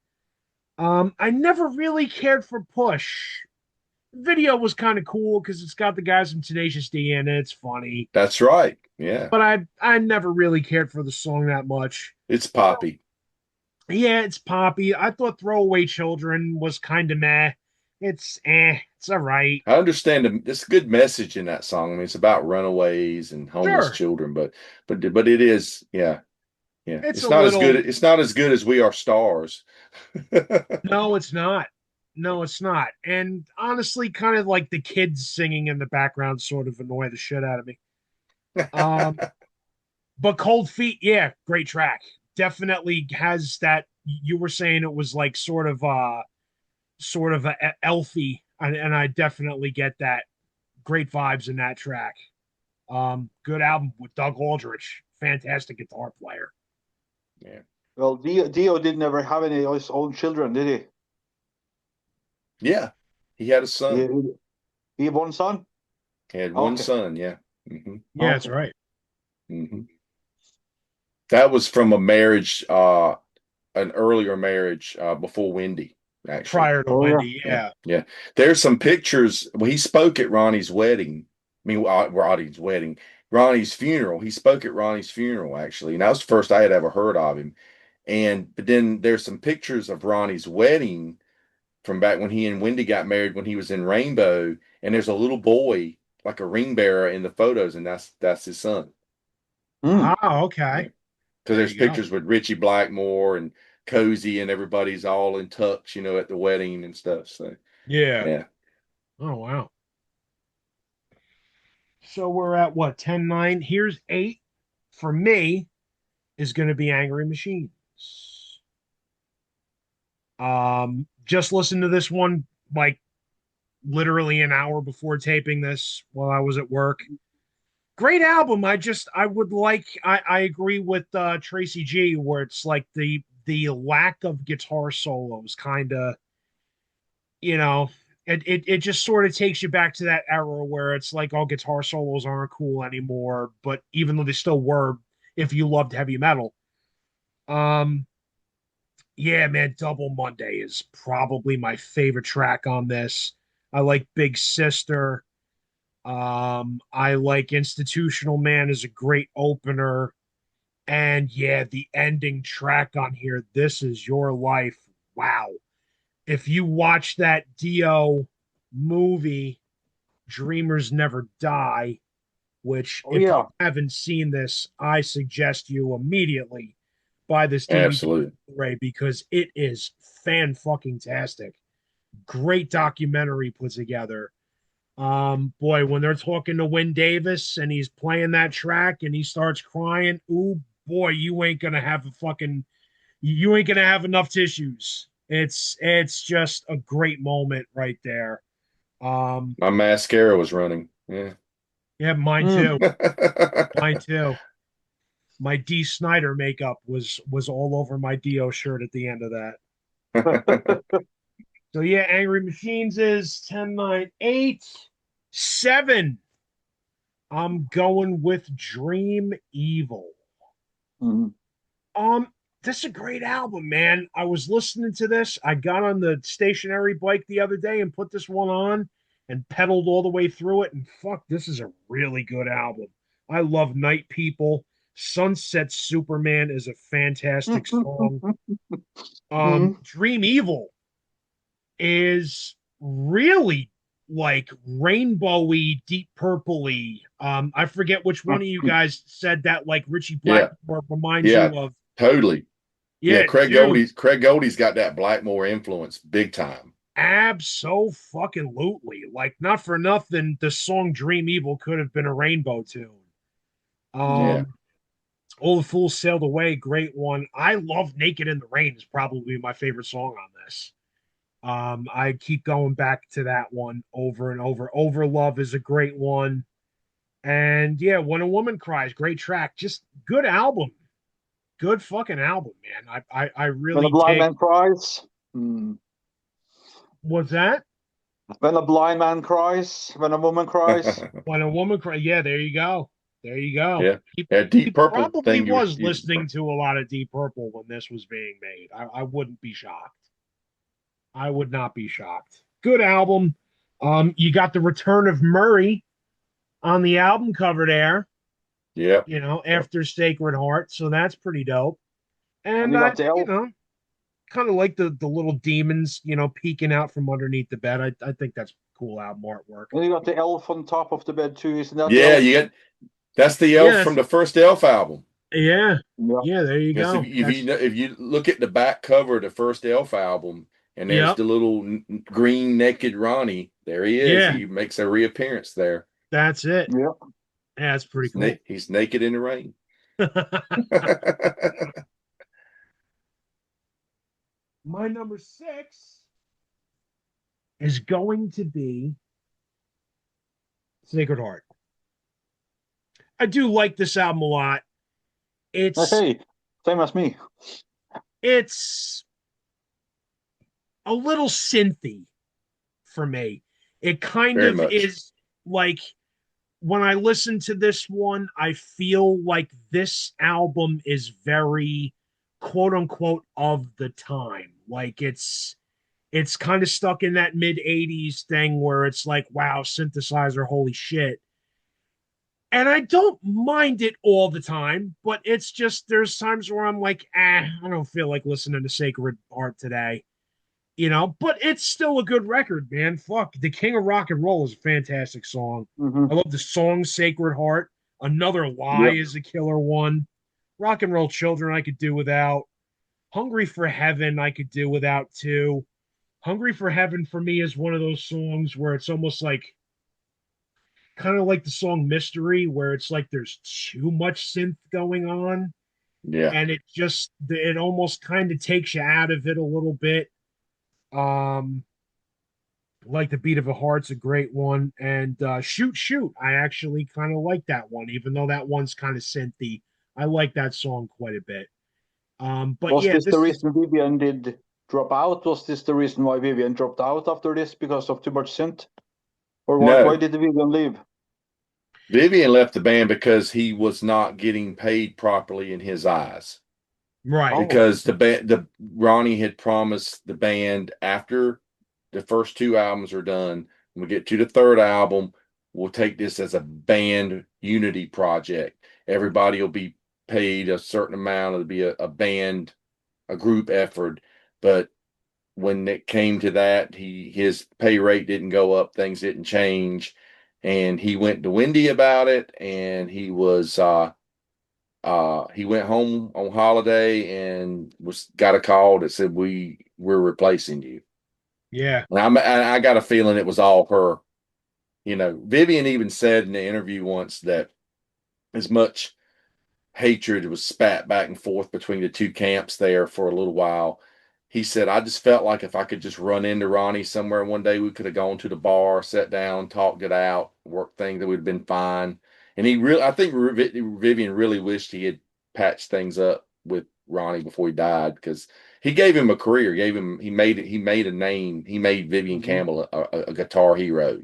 I never really cared for Push. Video was kind of cool because it's got the guys from Tenacious D in it. It's funny, That's right. Yeah. but I never really cared for the song that much. It's poppy. Yeah, it's poppy. I thought Throwaway Children was kind of meh. it's all right. I understand it's a good message in that song. I mean, it's about runaways and homeless Sure. children, but it is, yeah, yeah. It's It's a not as good. little. It's not as good as We Are Stars. No, it's not. No, it's not. And honestly, kind of like the kids singing in the background sort of annoy the shit out of me. Um, but Cold Feet, yeah, great track. Definitely has that. You were saying it was like sort of a elfy, and I definitely get that. Great vibes in that track. Good album with Doug Aldrich, fantastic guitar player. Yeah, Well, Dio did never have any of his own children, did yeah. He had a he? son. He had one son. He had one Okay, son. Yeah. Hmm. Yeah, that's okay. right. Hmm. That was from a marriage, an earlier marriage before Wendy, actually. Prior to Oh yeah. Wendy, Yeah, yeah. yeah. There's some pictures. Well, he spoke at Ronnie's wedding. I mean, Ronnie's wedding, Ronnie's funeral. He spoke at Ronnie's funeral, actually, and that was the first I had ever heard of him. And but then there's some pictures of Ronnie's wedding from back when he and Wendy got married when he was in Rainbow, and there's a little boy like a ring bearer in the photos, and that's his son. Hmm. Ah, Yeah, okay. because There there's you go. pictures with Richie Blackmore and Cozy, and everybody's all in tux, at the wedding and stuff. So Yeah. yeah, Oh, wow. So we're at what, 10-9? Here's eight for me is going to be Angry Machines. Just listen to this one like literally an hour before taping this while I was at work. Great album. I would like I agree with Tracy G where it's like the lack of guitar solos kind of, you know, it just sort of takes you back to that era where it's like all guitar solos aren't cool anymore, but even though they still were if you loved heavy metal. Um yeah, man, Double Monday is probably my favorite track on this. I like Big Sister. I like Institutional Man is a great opener. And yeah, the ending track on here, This Is Your Life. Wow. If you watch that Dio movie, Dreamers Never Die, which Oh if you yeah. haven't seen this, I suggest you immediately buy this DVD absolutely. Blu-ray because it is fan fucking tastic. Great documentary put together. Boy, when they're talking to Win Davis and he's playing that track and he starts crying, ooh boy, you ain't gonna have enough tissues. It's just a great moment right there. Um, My mascara was running. Yeah. yeah, mine Hmm. too. Mine too. My D Snyder makeup was all over my Dio shirt at the end of that. So yeah, Angry Machines is 10, 9, 8, 7. I'm going with Dream Evil. Hmm. Um, this is a great album, man. I was listening to this. I got on the stationary bike the other day and put this one on and pedaled all the way through it. And fuck, this is a really good album. I love Night People. Sunset Superman is a fantastic song. Hmm. Dream Evil is really like rainbowy, deep purpley. I forget which one of you guys said that like Richie Yeah, Blackmore reminds yeah, you of. totally. Yeah, Yeah, dude, Craig Goldie's got that Blackmore influence big time. absolutely. Like, not for nothing, the song Dream Evil could have been a rainbow tune. Yeah. Um, All the Fools Sailed Away, great one. I love Naked in the Rain is probably my favorite song on this. I keep going back to that one over and over. Over Love is a great one. And yeah, When a Woman Cries, great track. Just good album. Good fucking album, man. I When a really blind dig. man cries. Hmm. What's that? When a blind man cries. When a woman cries. When a Woman Cries. Yeah, there you go. There you go. Yeah. That Deep He Purple probably thing was listening to a lot of Deep Purple when this was being made. I wouldn't be shocked. I would not be shocked. Good album. You got the return of Murray on the album cover there, yeah. after Sacred Heart. So that's pretty dope. And And you got the you elf. know, kind of like the little demons, peeking out from underneath the bed. I think that's cool album artwork. And you got the elf on top of the bed too, isn't that the Yeah, elf? you get that's the Yeah, elf from the first Elf album. yeah, Yeah. yeah. There you Because go. if you look at the back cover of the first Elf album, and there's Yep, the little green naked Ronnie, there he is. yeah. He makes a reappearance there. That's it. Yeah. Yeah, that's pretty cool. He's naked in the rain. My number 6 is going to be Sacred Heart. I do like this album a lot. It's Hey, same as me. it's a little synthy for me. It kind Very of much. is like when I listen to this one, I feel like this album is very quote unquote of the time. Like it's kind of stuck in that mid 80s thing where it's like, wow, synthesizer, holy shit. And I don't mind it all the time, but it's just there's times where I'm like, I don't feel like listening to Sacred Heart today, but it's still a good record, man. Fuck, The King of Rock and Roll is a fantastic song. I Hmm. love the song Sacred Heart. Another Lie Yeah. is a killer one. Rock and Roll Children, I could do without. Hungry for Heaven, I could do without too. Hungry for Heaven for me is one of those songs where it's almost like kind of like the song Mystery, where it's like there's too much synth going on Yeah. and it almost kind of takes you out of it a little bit. Um, like The Beat of a Heart's a great one, and Shoot Shoot, I actually kind of like that one, even though that one's kind of synthy. I like that song quite a bit. But Was yeah, this the this is reason Vivian did drop out? Was this the reason why Vivian dropped out after this because of too much synth? Or why No, did Vivian leave? Vivian left the band because he was not getting paid properly in his eyes. right. Oh, Because the Ronnie had promised the band after the first two albums are done, when we get to the third album, we'll take this as a band unity project. Everybody will be paid a certain amount. It'll be a band, a group effort. But when it came to that, his pay rate didn't go up, things didn't change, and he went to Wendy about it, and he went home on holiday and was got a call that said we're replacing you. Yeah. And I got a feeling it was all her. Vivian even said in the interview once that as much hatred was spat back and forth between the two camps there for a little while. He said, I just felt like if I could just run into Ronnie somewhere one day, we could have gone to the bar, sat down, talked it out, worked things that would have been fine. And I think Vivian really wished he had patched things up with Ronnie before he died because he gave him a career, he made a name, he made Vivian mhm. Campbell a guitar hero.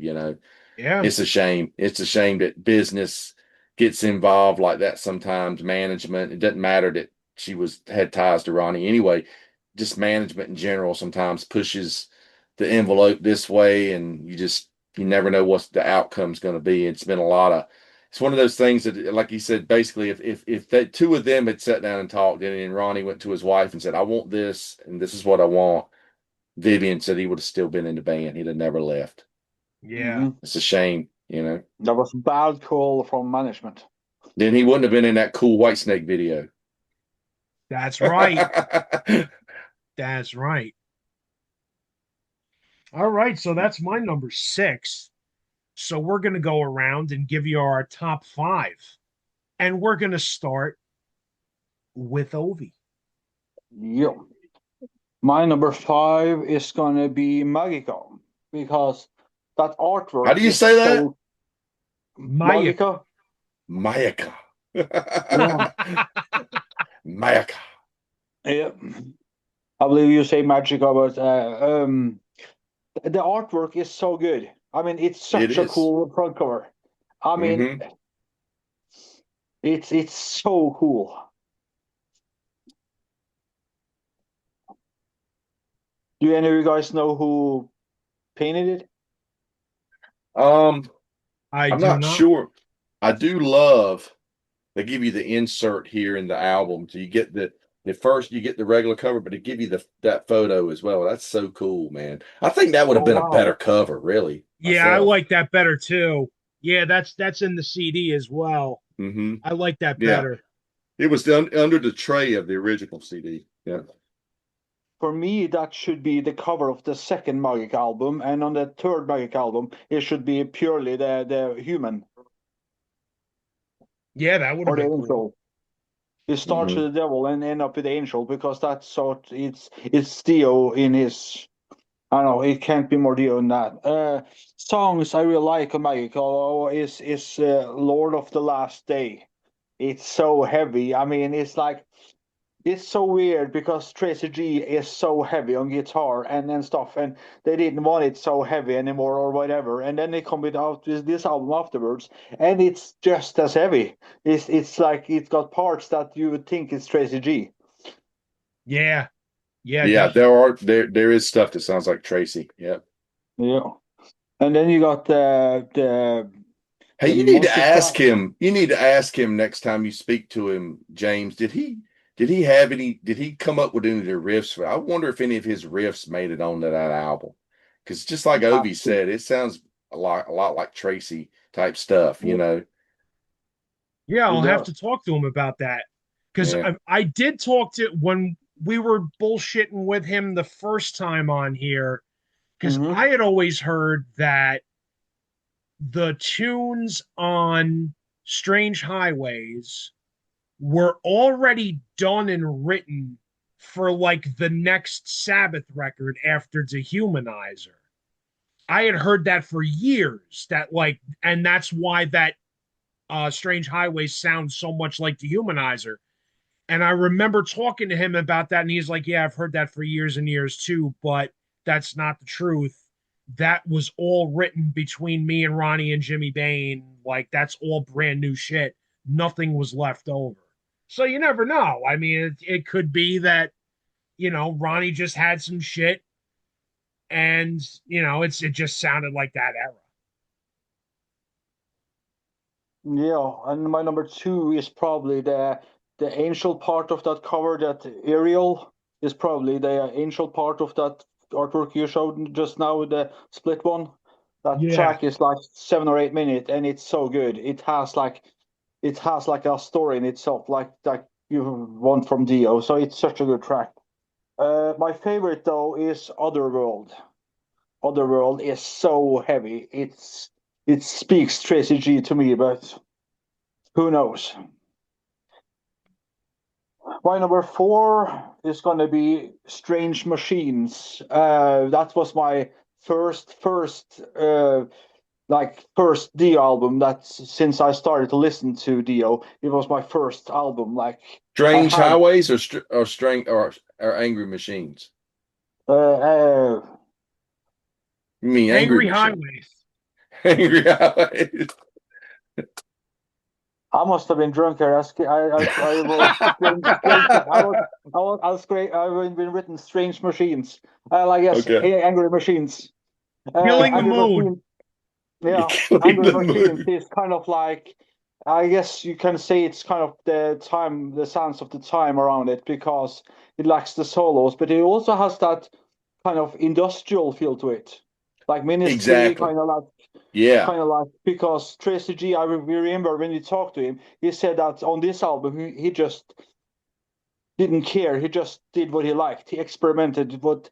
Yeah. It's a shame. It's a shame that business gets involved like that sometimes. Management. It doesn't matter that she had ties to Ronnie anyway. Just management in general sometimes pushes the envelope this way, and you never know what the outcome's going to be. It's been a lot of. It's one of those things that, like you said, basically, if that two of them had sat down and talked, and Ronnie went to his wife and said, "I want this, and this is what I want," Vivian said he would have still been in the band. He'd have never left. Yeah. Hmm. It's a shame. That was bad call from management. Then he wouldn't have been in that cool Whitesnake video. That's right. That's right. All right. So that's my number 6. So we're going to go around and give you our top 5. And we're going to start with Ovi. Yeah. My number 5 is gonna be Magica because that How artwork do you is say that? so Maya. Magica. Mayaka. Yeah. Mayaka. Yeah. I believe you say Magica, but the artwork is so good. I mean, it's It such a is. cool front cover. I mean, Mm-hmm. it's so cool. Do any of you guys know who painted it? Um, I I'm do not not. sure. I do love they give you the insert here in the album. So you get At first, you get the regular cover, but it give you that photo as well. That's so cool, man. I think that would have Oh been a better wow. cover, really, Yeah, I myself. like that better too. Yeah, that's in the CD as well. Hmm. I like that Yeah, better. it was done under the tray of the original CD. Yeah. For me, that should be the cover of the second Magic album, and on the third Magic album, it should be purely the human Yeah, that would have or the been cool. angel. It starts Hmm. with the devil and end up with the angel because that's sort it's Dio in his. I don't know. It can't be more Dio than that. Songs I really like on Magic is Lord of the Last Day. It's so heavy. I mean, it's so weird because Tracy G is so heavy on guitar and stuff, and they didn't want it so heavy anymore or whatever. And then they come out with this album afterwards, and it's just as heavy. It's like it's got parts that you would think it's Tracy G. Yeah, yeah, Yeah, definitely. there is stuff that sounds like Tracy. Yeah. Yeah. And then you got Hey, the you need to monster truck. ask him. You need to ask him next time you speak to him, James. Did he come up with any of the riffs? I wonder if any of his riffs made it onto that album. Because just like Ovi said, it sounds a lot like Tracy type stuff, you Yeah. know. Yeah, It I'll have to does. talk to him about that because Yeah. I did talk to when we were bullshitting with him the first time on here because Hmm. I had always heard that the tunes on Strange Highways were already done and written for like the next Sabbath record after Dehumanizer. I had heard that for years that like, and that's why that Strange Highways sounds so much like Dehumanizer. And I remember talking to him about that, and he's like, "Yeah, I've heard that for years and years too, but that's not the truth. That was all written between me and Ronnie and Jimmy Bain. Like that's all brand new shit. Nothing was left over. So you never know. I mean, it could be that Ronnie just had some shit, and it just sounded like that era. Yeah, and my number two is probably the angel part of that cover. That aerial is probably the angel part of that artwork you showed just now, the split one. That Yeah, track is like 7 or 8 minutes, and it's so good. It has like a story in itself, like you want from Dio. So it's such a good track. My favorite though is Otherworld. Otherworld is so heavy. It speaks Tracy G to me, but who knows? My number four is going to be Strange Machines. That was my first Dio album. That since I started to listen to Dio, it was my first album. Like I Strange had Highways or Angry Machines. uh, uh, You mean Angry Angry Machine? Highways. Angry Highways. I must have been drunk here. I wrote strange. I was great. I've been written Strange Machines. I guess Okay. Angry Machines. Killing the Angry mood. Machines. You're Yeah, killing Angry the Machines mood. is kind of like, I guess you can say it's kind of the sounds of the time around it because it lacks the solos, but it also has that kind of industrial feel to it, like Ministry, Exactly. Yeah. kind of like because Tracy G. We remember when you talked to him, he said that on this album he just didn't care. He just did what he liked. He experimented with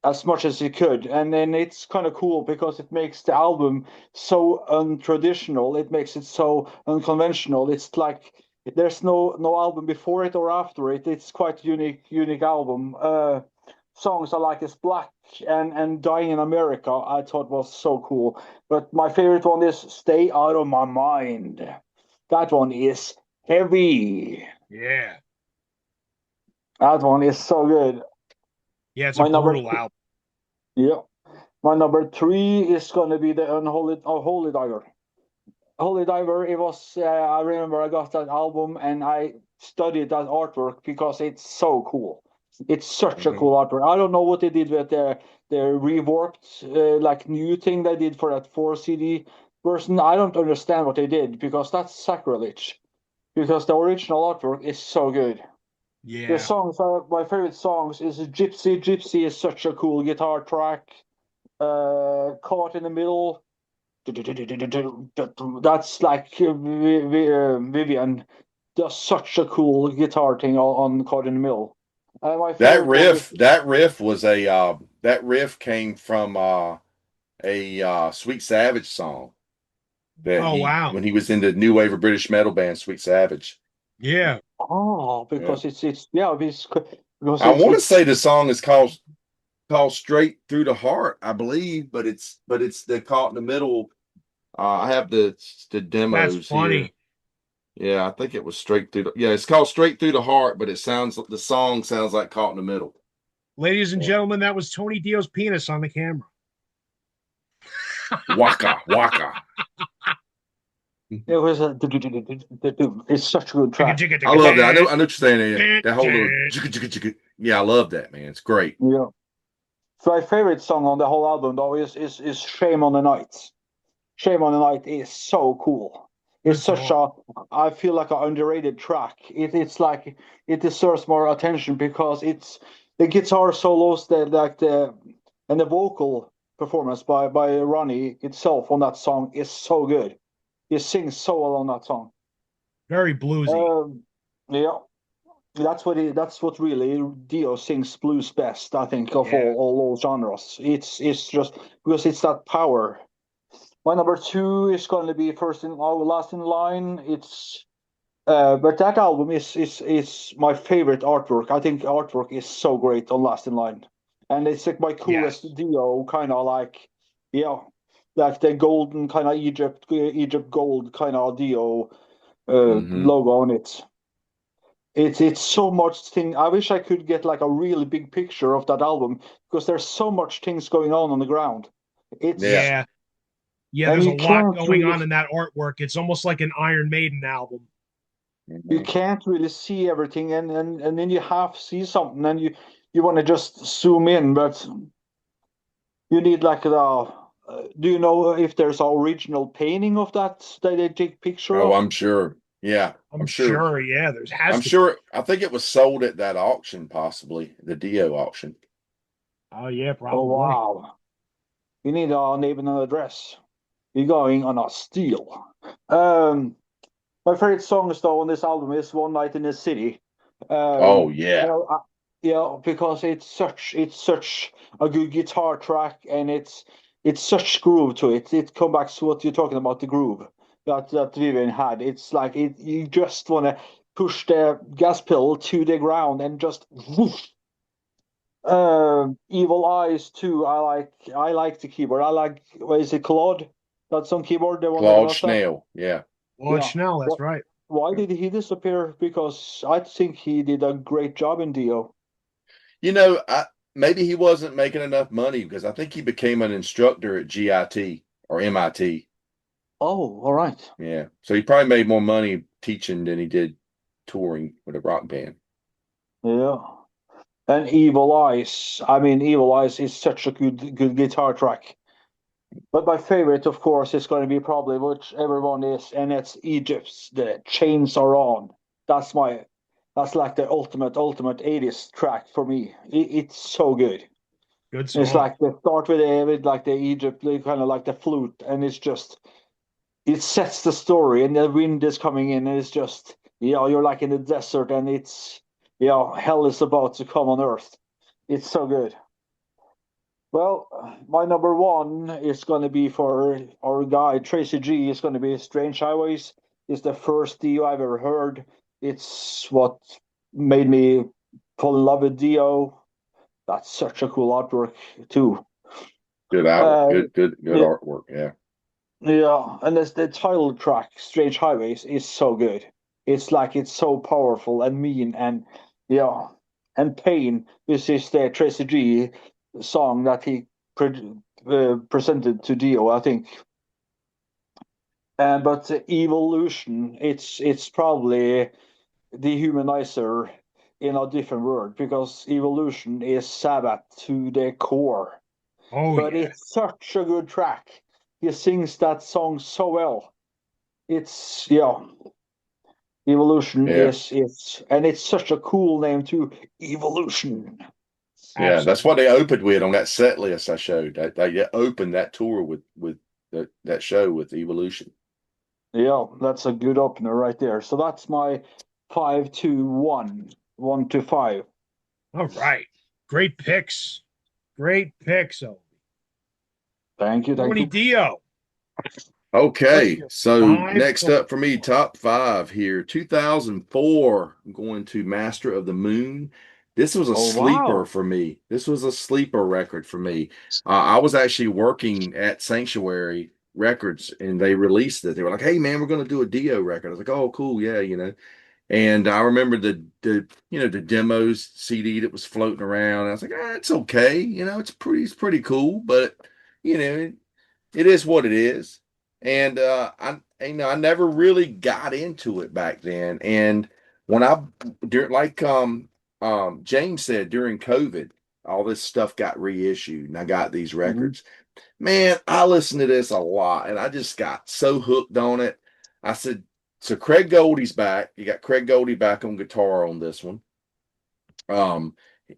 as much as he could. And then it's kind of cool because it makes the album so untraditional. It makes it so unconventional. It's like there's no album before it or after it. It's quite a unique album. Songs I like is Black and Dying in America. I thought was so cool. But my favorite one is Stay Out of My Mind. That one is heavy. Yeah. That one is so good. Yeah, it's a My number, brutal album. yeah. My number three is going to be the Holy Diver. Holy Diver. It was. I remember I got that album and I studied that artwork because it's so cool. It's such a Mhm. cool artwork. I don't know what they did with the reworked like new thing they did for that 4 CD version. I don't understand what they did because that's sacrilege. Because the original artwork is so good. Yeah. The songs are my favorite songs is Gypsy. Gypsy is such a cool guitar track. Caught in the Middle. That's like Vivian does such a cool guitar thing on Caught in the Middle. My That favorite one is riff, that riff was a that riff came from a Sweet Savage song that Oh he wow. when he was in the new wave of British metal band Sweet Savage. Yeah. Yeah. because it's yeah it's because I want to it's say the song is called Straight Through the Heart, I believe, but it's the Caught in the Middle. I have the That's demos here. funny. Yeah, I think it was Straight Through yeah, it's called Straight Through the Heart, but the song sounds like Caught in the Middle. Ladies and Yeah. gentlemen, that was Tony Dio's penis on the camera. Waka waka. it was a it's such a good Jigga, track. jigga, I jigga, love that. I know what you're saying there. jigga, That whole little jigga. jigga, jigga, jigga. Yeah, I love that, man. It's great. Yeah. So my favorite song on the whole album though is Shame on the Night. Shame on the Night is so cool. It's Good such song. a I feel like an underrated track. It's like it deserves more attention because it's the guitar solos, the and the vocal performance by Ronnie itself on that song is so good. He sings so well on that song. Very bluesy. Yeah, that's what really Dio sings blues best. I think of Yeah. all genres. It's just because it's that power. My number two is going to be first in last in line. It's but that album is my favorite artwork. I think artwork is so great on Last in Line, and it's like my coolest Yes. Dio kind of like yeah, like the golden kind of Egypt gold kind of Dio Hmm. logo on it. It's so much thing. I wish I could get like a really big picture of that album because there's so much things going on the ground. Yeah. It's Yeah. Yeah, and there's a you lot can't going really on in that artwork. It's almost like an Iron Maiden album. you Hmm. can't really see everything and then you half see something and you want to just zoom in, but you need like the do you know if there's an original painting of that they take picture Oh, of? I'm sure. Yeah, I'm I'm sure. sure. Yeah, there's has I'm to be. sure. I think it was sold at that auction, possibly the Dio auction. Oh yeah, Oh probably. wow. You need a name and an address. You're going on a steal. Um My favorite songs though on this album is "One Night in the City." Oh You yeah, know, yeah, because it's such a good guitar track and it's such groove to it. It comes back to what you're talking about, the groove that Vivian had. It's like you just want to push the gas pedal to the ground and just whoosh. Evil Eyes too. I like the keyboard. I like what is it, Claude? That's on keyboard, the one that Claude does that. Schnell. Yeah. Lord Yeah. Schnell, that's What? right. Why did he disappear? Because I think he did a great job in Dio. Maybe he wasn't making enough money because I think he became an instructor at GIT or MIT. Oh, all right. Yeah, so he probably made more money teaching than he did touring with a rock band. Yeah. And Evil Eyes. I mean, Evil Eyes is such a good guitar track. But my favorite, of course, is going to be probably whichever one is, and it's Egypt's "The Chains Are On." That's my, that's like the ultimate 80s track for me. It's so good. Good It's song. like they start with like the Egypt, kind of like the flute, and it's just it sets the story and the wind is coming in and it's just you're like in the desert and it's hell is about to come on earth. It's so good. Well, my number one is going to be for our guy Tracy G. Is going to be Strange Highways. It's the first Dio I've ever heard. It's what made me fall in love with Dio. That's such a cool artwork too. Good artwork. uh Good yeah, artwork. Yeah. Yeah, and the title track, Strange Highways, is so good. It's like it's so powerful and mean and yeah, and Pain. This is the Tracy G song that he presented to Dio, I think. But Evolution, it's probably the humanizer in a different word because Evolution is Sabbath to the core. Oh But yeah. it's such a good track. He sings that song so well. It's yeah. Evolution Yeah. is, and it's such a cool name too. Evolution. Yeah, that's Absolutely. what they opened with on that set list I showed. They opened that tour with that show with Evolution. Yeah, that's a good opener right there. So that's my 5-2-1, 1-5. All right. Great picks. Great picks, Obi. Thank you, thank Ronnie you. Dio, what's Okay, your so five next to up for me, four? top five here. 2004, I'm going to Master of the Moon. This was a Oh, sleeper wow. for me. This was a sleeper record for me. I was actually working at Sanctuary Records and they released it. They were like, "Hey man, we're going to do a Dio record." I was like, "Oh, cool, yeah, you know." And I remember the demos CD that was floating around. I was like, it's okay, it's pretty cool, but you know, it is what it is. And I never really got into it back then. And when I during like James said during COVID, all this stuff got reissued and I got these Hmm. records. Man, I listened to this a lot and I just got so hooked on it. I said, so Craig Goldie's back. You got Craig Goldie back on guitar on this one. Um,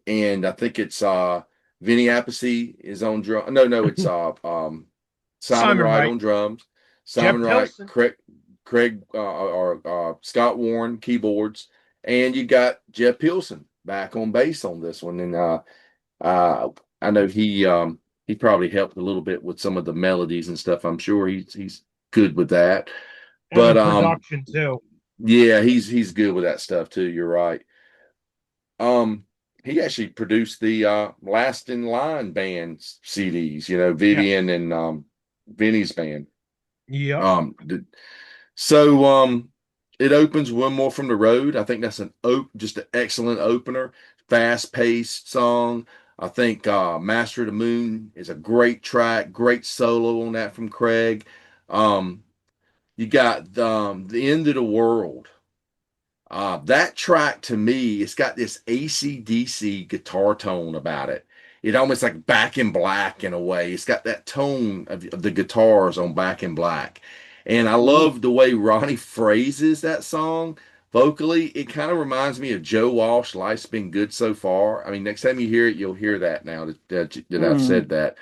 and I think it's Vinny Appice is on drum. No, it's Simon Simon Wright Wright, on drums, Jeff Simon Wright, Pilson, Craig or Scott Warren keyboards, and you got Jeff Pilson back on bass on this one. And uh, I know he probably helped a little bit with some of the melodies and stuff. I'm sure he's good with that. and the But production too. yeah, he's good with that stuff too. You're right. Um, he actually produced the Last in Line band CDs, Yes. Vivian and Vinny's band. Yep. Um, so it opens One More from the Road. I think that's just an excellent opener, fast-paced song. I think Master of the Moon is a great track, great solo on that from Craig. Um, you got The End of the World. That track to me, it's got this AC/DC guitar tone about it. It almost like Back in Black in a way. It's got that tone of the guitars on Back in Black. And I Hmm. love the way Ronnie phrases that song vocally. It kind of reminds me of Joe Walsh, Life's Been Good So Far. I mean, next time you hear it, you'll hear that now that I've Hmm. said that.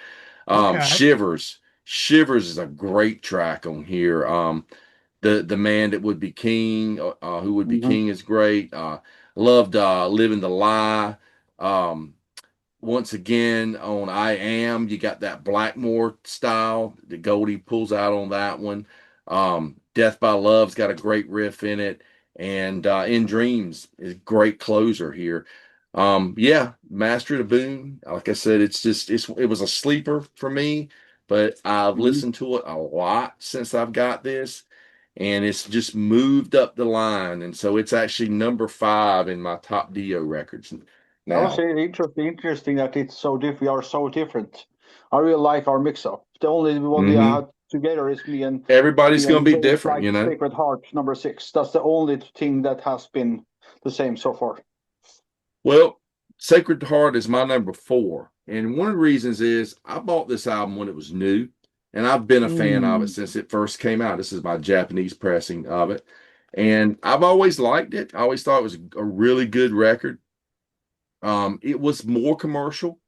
Okay. Shivers. Shivers is a great track on here. The man that would be king, who would be Hmm. king is great. Loved living the lie. Um, Once again on I Am, you got that Blackmore style that Goldie pulls out on that one. Death by Love's got a great riff in it, and In Dreams is a great closer here. Yeah, Master of the Boon. Like I said, it was a sleeper for me, but I've Hmm. listened to it a lot since I've got this and it's just moved up the line. And so it's actually number five in my top Dio records I would now. say interesting that it's so we are so different. I really like our mix-up. The only one we Hmm. had together is Everybody's me going and to be James different, like Sacred Heart number 6. That's the only thing that has been the same so far. Well, Sacred Heart is my number four. And one of the reasons is I bought this album when it was new, and I've been a fan of it Mm. since it first came out. This is my Japanese pressing of it. And I've always liked it. I always thought it was a really good record. It was more commercial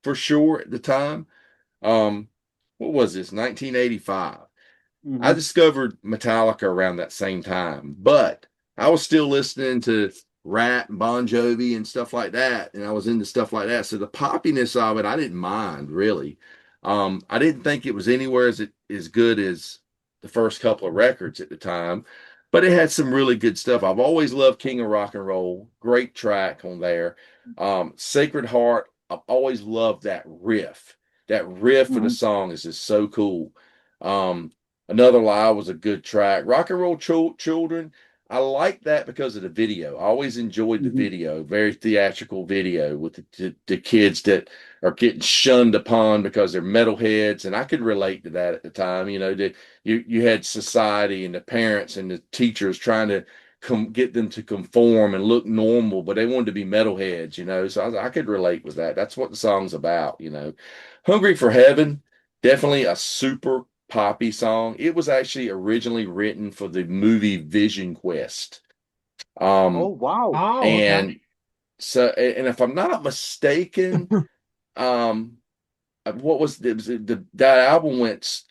for sure at the time. Um, what was this? 1985. I Hmm. discovered Metallica around that same time, but I was still listening to Rat and Bon Jovi and stuff like that, and I was into stuff like that. So the poppiness of it, I didn't mind really. I didn't think it was anywhere as good as the first couple of records at the time, but it had some really good stuff. I've always loved King of Rock and Roll, great track on there. Sacred Heart, I've always loved that riff. That riff of the Hmm. song is just so cool. Um, Another Lie was a good track. Rock and Roll Children, I like that because of the video. I always enjoyed the Hmm. video, very theatrical video with the kids that are getting shunned upon because they're metalheads, and I could relate to that at the time. You had society and the parents and the teachers trying to get them to conform and look normal, but they wanted to be metalheads. So I could relate with that. That's what the song's about. Hungry for Heaven, definitely a super poppy song. It was actually originally written for the movie Vision Quest. Oh, wow. Oh, okay. And so, and if I'm not mistaken, um, what was it was that album went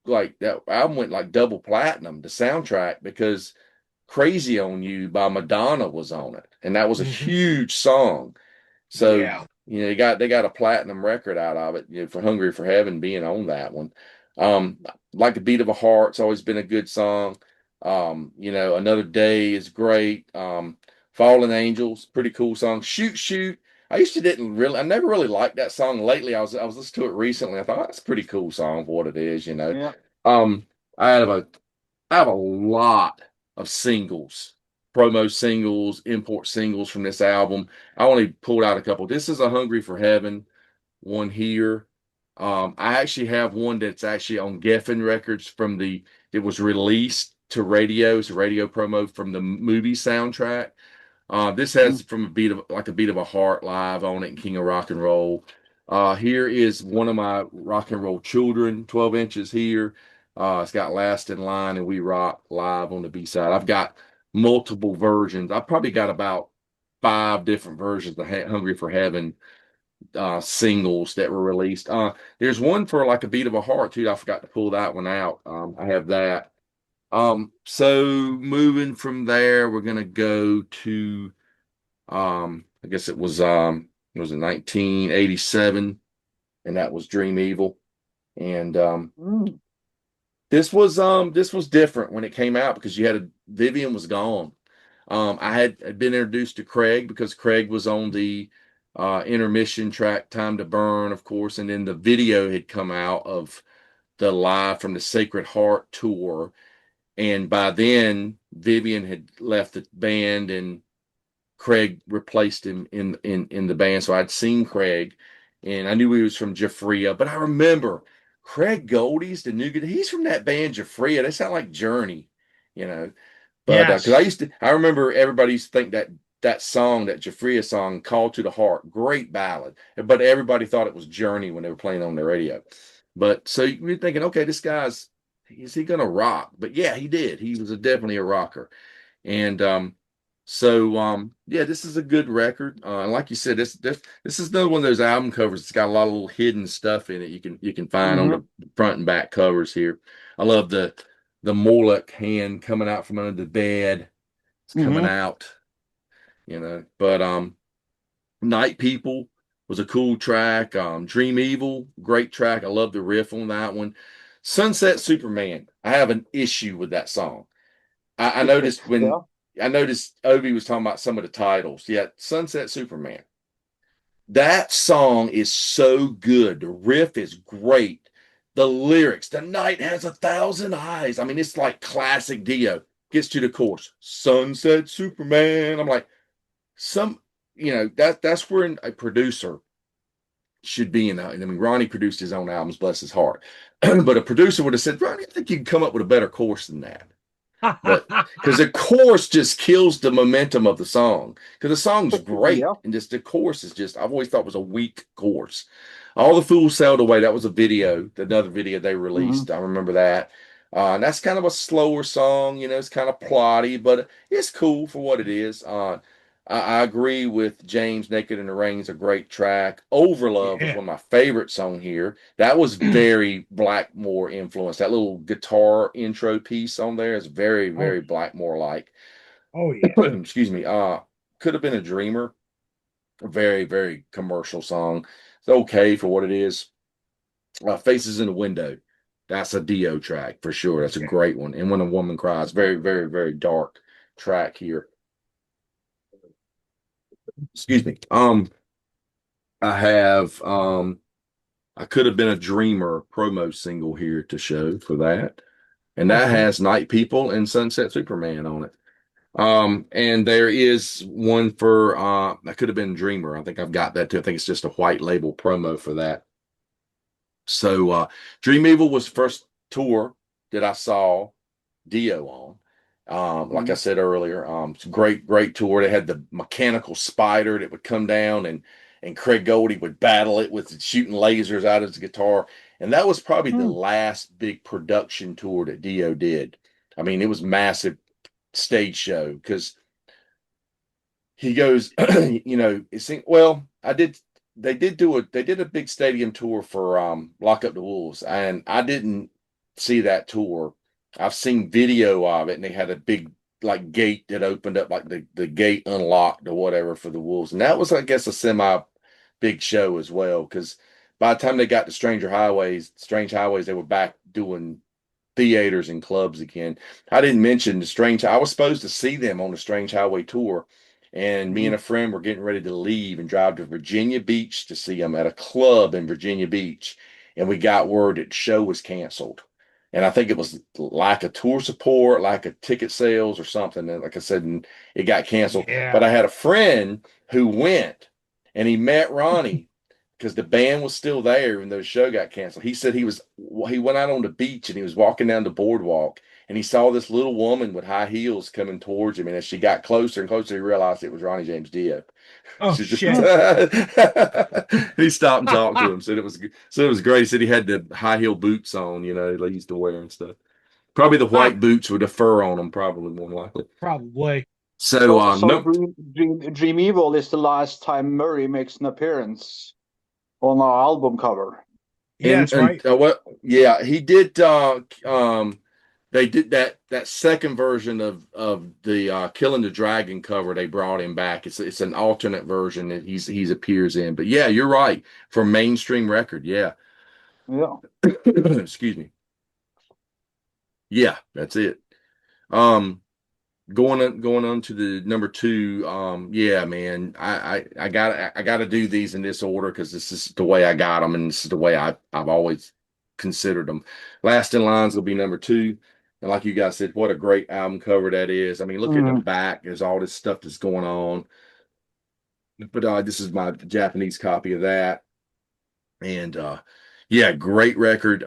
like double platinum, the soundtrack, because Crazy on You by Madonna was on it, and that was a Hmm. huge song. So, Yeah. they got a platinum record out of it, for Hungry for Heaven being on that one. Like a Beat of a Heart's always been a good song. Another Day is great. Fallen Angels, pretty cool song. Shoot Shoot. I never really liked that song lately. I was listening to it recently. I thought that's a pretty cool song for what it is. Yeah. Um, I have a I have a lot of singles, promo singles, import singles from this album. I only pulled out a couple. This is a Hungry for Heaven one here. I actually have one that's actually on Geffen Records it was released to radio. It's a radio promo from the movie soundtrack. This has Mm. from a beat of a heart live on it, and King of Rock and Roll. Here is one of my rock and roll children, 12 inches here. It's got Last in Line and We Rock live on the B side. I've got multiple versions. I've probably got about 5 different versions of Hungry for Heaven singles that were released. There's one for like a beat of a heart too. I forgot to pull that one out. I have that. So moving from there, we're gonna go to I guess it was in 1987, and that was Dream Evil. And Mm. this was different when it came out because Vivian was gone. I had been introduced to Craig because Craig was on the intermission track Time to Burn, of course, and then the video had come out of the Live from the Sacred Heart tour. And by then, Vivian had left the band and Craig replaced him in the band. So I'd seen Craig, and I knew he was from Jafria. But I remember Craig Goldie's the new guy. He's from that band Jafria. They sound like Journey, you know. But because Yes. I remember everybody used to think that song, that Jafria song, "Call to the Heart," great ballad. But everybody thought it was Journey when they were playing on the radio. But so you're thinking, okay, is he gonna rock? But yeah, he did. He was definitely a rocker. And yeah, this is a good record. And like you said, this is another one of those album covers. It's got a lot of little hidden stuff in it. You can find on Hmm. the front and back covers here. I love the Moloch hand coming out from under the bed. It's coming Hmm. out. But Night People was a cool track. Dream Evil, great track. I love the riff on that one. Sunset Superman. I have an issue with that song. I noticed when Yeah. I noticed Obi was talking about some of the titles. Yeah, Sunset Superman. That song is so good. The riff is great. The lyrics, the night has 1,000 eyes. I mean, it's like classic Dio. Gets to the chorus, Sunset Superman. I'm like, some, that's where a producer should be in. I mean, Ronnie produced his own albums, bless his heart. But a producer would have said, Ronnie, I think you can come up with a better chorus than that. But because the chorus just kills the momentum of the song. Because the song's great, Yeah. and just the chorus is just I've always thought was a weak chorus. All the Fools Sailed Away. That was another video they Hmm. released. I remember that. And that's kind of a slower song. It's kind of plotty, but it's cool for what it is. I agree with James. Naked in the Rain is a great track. Overlove was Yeah. one of my favorite songs here. That was very Blackmore influenced. That little guitar intro piece on there is very, Oh, very Blackmore like. oh yeah. Excuse me. Could have been a Dreamer. A very, very commercial song. It's okay for what it is. Faces in the Window. That's a Dio track for sure. That's a Yeah. great one. And When a Woman Cries. Very, very, very dark track here. Excuse me. I have I Could Have Been a Dreamer promo single here to show for that. And that Okay. has Night People and Sunset Superman on it. And there is one for I Could Have Been Dreamer. I think I've got that too. I think it's just a white label promo for that. So Dream Evil was the first tour that I saw Dio on. Like I Hmm. said earlier, it's a great, great tour. They had the mechanical spider that would come down, and Craig Goldie would battle it with shooting lasers out of his guitar. And that was probably the Hmm. last big production tour that Dio did. I mean, it was massive stage show because he goes, well, I did. They did a big stadium tour for Lock Up the Wolves, and I didn't see that tour. I've seen video of it, and they had a big like gate that opened up, like the gate unlocked or whatever for the Wolves, and that was, I guess, a semi big show as well. Because by the time they got to Strange Highways, they were back doing theaters and clubs again. I didn't mention the Strange. I was supposed to see them on the Strange Highway tour, and me and Mhm. a friend were getting ready to leave and drive to Virginia Beach to see them at a club in Virginia Beach, and we got word that the show was canceled. And I think it was lack of tour support, lack of ticket sales, or something. And like I said, and it got canceled. Yeah. But I had a friend who went, and he met Ronnie because the band was still there even though the show got canceled. He said he went out on the beach and he was walking down the boardwalk and he saw this little woman with high heels coming towards him. And as she got closer and closer, he realized it was Ronnie James Dio. Oh She just shit. Mm. he stopped and talked to him. Said it was great. He said he had the high heel boots on, they used to wear and stuff. Probably the white boots with the fur on them, probably more than likely. Probably. So So no, Dream Evil is the last time Murray makes an appearance on our album cover. Yeah, and that's right. what? Yeah, he did. They did that second version of the Killing the Dragon cover. They brought him back. It's an alternate version that he's appears in. But yeah, you're right. For mainstream record, yeah. Yeah. Excuse me. Yeah, that's it. Um, going on to the number two. Yeah, man, I gotta do these in this order because this is the way I got them, and this is the way I've always considered them. Last in Lines will be number two. And like you guys said, what a great album cover that is. I mean, look at the Mhm. back. There's all this stuff that's going on. But this is my Japanese copy of that. And yeah, great record.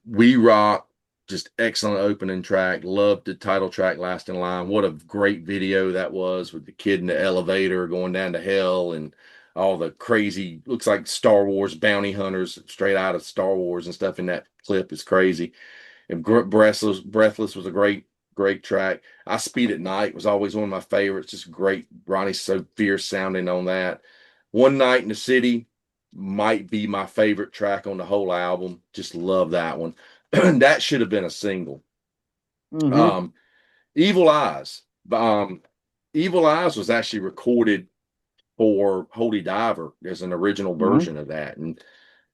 We Rock, just excellent opening track. Loved the title track, Last in Line. What a great video that was with the kid in the elevator going down to hell and all the crazy, looks like Star Wars bounty hunters straight out of Star Wars and stuff in that clip is crazy. And Breathless was a great track. I Speed at Night was always one of my favorites. Just great. Ronnie's so fierce sounding on that. One Night in the City might be my favorite track on the whole album. Just love that one. That should have been a single. Mhm. Um, Evil Eyes. Evil Eyes was actually recorded for Holy Diver. There's an original Mhm. version of that, and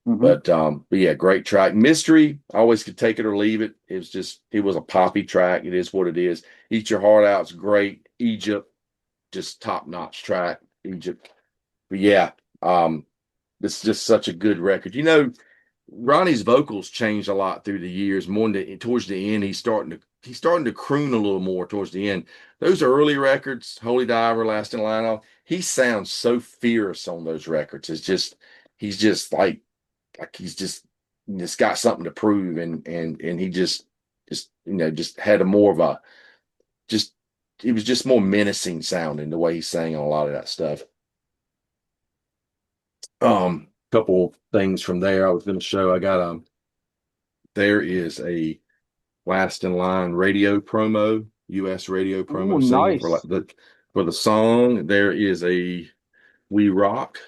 Mhm. but yeah, great track. Mystery, always could take it or leave it. It was a poppy track. It is what it is. Eat Your Heart Out's great. Egypt, just top notch track. Egypt, but yeah, um, it's just such a good record. Ronnie's vocals changed a lot through the years. Towards the end, he's starting to croon a little more towards the end. Those early records, Holy Diver, Last in Line, he sounds so fierce on those records. He's just like he's just got something to prove, and he just had a more of a just he was just more menacing sounding the way he sang on a lot of that stuff. Couple things from there I was going to show. I got there is a Last in Line radio promo, US radio Oh, promo single for like nice. the song. There is a We Rock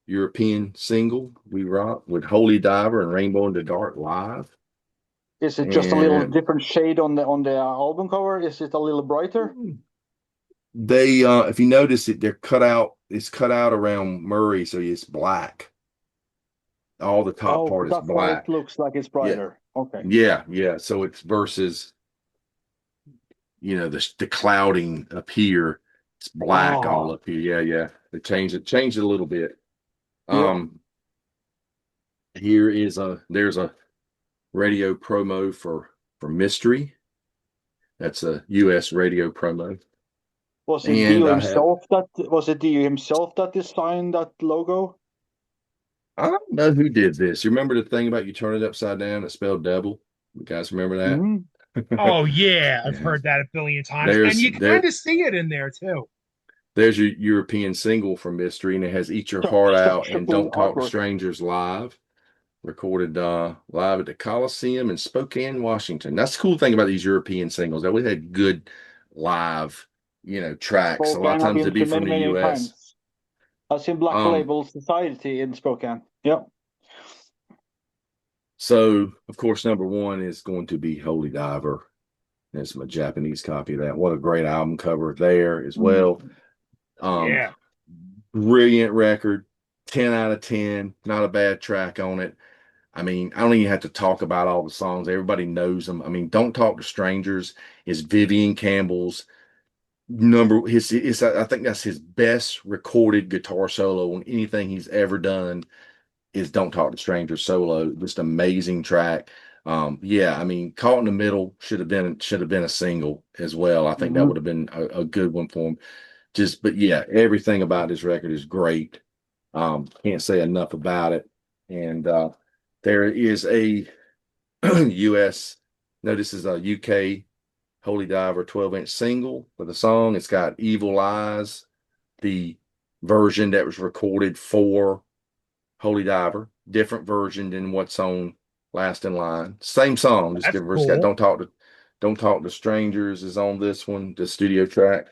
European single, We Rock, with Holy Diver and Rainbow in the Dark live. Is it just a little And different shade on the album cover? Is it a little brighter? they if you notice it, it's cut out around Murray, so it's black. All the top Oh, part is that's why it black. looks like it's Yeah. brighter. Okay. Yeah. So it's versus, the clouding up here. It's black all Oh, up here. Yeah. They changed it a little bit. yeah. Um, there's a radio promo for Mystery. That's a US radio promo. And Was it Dio himself that designed that logo? I don't know who did this. You remember the thing about you turn it upside down, it spelled devil? You guys remember Hmm. that? Oh yeah, I've Yeah. heard that a billion times, and There's you kind there of see it in there too. there's your European single from Mystery, and it has Eat Your Heart Out Such a and cool Don't Talk to artwork. Strangers live, recorded live at the Coliseum in Spokane, Washington. That's the cool thing about these European singles. They always had good live, tracks. A lot of Spokane, I've times they been do to from many, the many US. times. I've seen Black Um, Label Society in Spokane. Yeah. so of course, number one is going to be Holy Diver. There's my Japanese copy of that. What a great album cover there as Mm. well. Um, Yeah, Brilliant record, 10 out of 10. Not a bad track on it. I mean, I don't even have to talk about all the songs. Everybody knows them. I mean, Don't Talk to Strangers is Vivian Campbell's his I think that's his best recorded guitar solo on anything he's ever done is Don't Talk to Strangers solo. Just amazing track. Yeah, I mean, Caught in the Middle should have been a single as well. I think that would Hmm. have been a good one for him. But yeah, everything about this record is great. Can't say enough about it. And there is a US, no, this is a UK Holy Diver 12-inch single for the song. It's got Evil Eyes, the version that was recorded for Holy Diver, different version than what's on Last in Line. Same song, just that's different verse. Got cool. Don't Talk to Strangers is on this one, the studio track.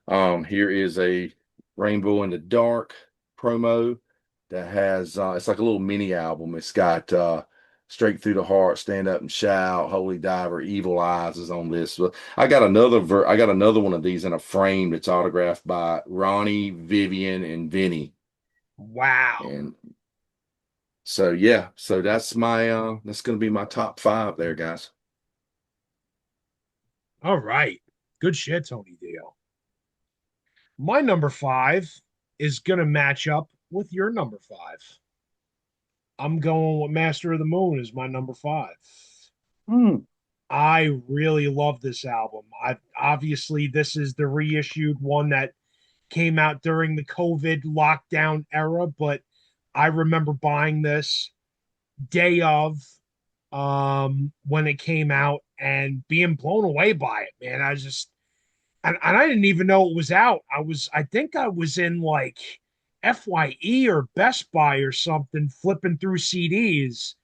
Here is a Rainbow in the Dark promo that has it's like a little mini album. It's got Straight Through the Heart, Stand Up and Shout, Holy Diver, Evil Eyes is on this. So I got another one of these in a frame that's autographed by Ronnie, Vivian, and Vinny. Wow. And so yeah, so that's gonna be my top five there, guys. All right. Good shit, Tony Dio. My number five is going to match up with your number five. I'm going with Master of the Moon as my number five. Mm. I really love this album. I obviously this is the reissued one that came out during the COVID lockdown era, but I remember buying this day of when it came out and being blown away by it, man. I just and I didn't even know it was out. I think I was in like FYE or Best Buy or something flipping through CDs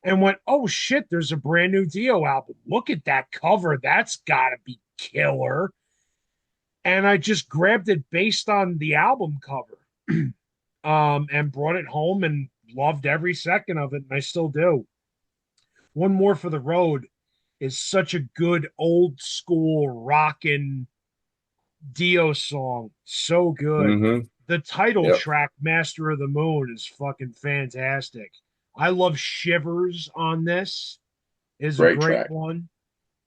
and went, "Oh shit, there's a brand new Dio album. Look at that cover. That's got to be killer." And I just grabbed it based on the album cover. And brought it home and loved every second of it, and I still do. One More for the Road is such a good old school rockin' Dio song. So good. Mm-hmm. The title Yep. track, Master of the Moon, is fucking fantastic. I love Shivers on this, is a Great great track. one.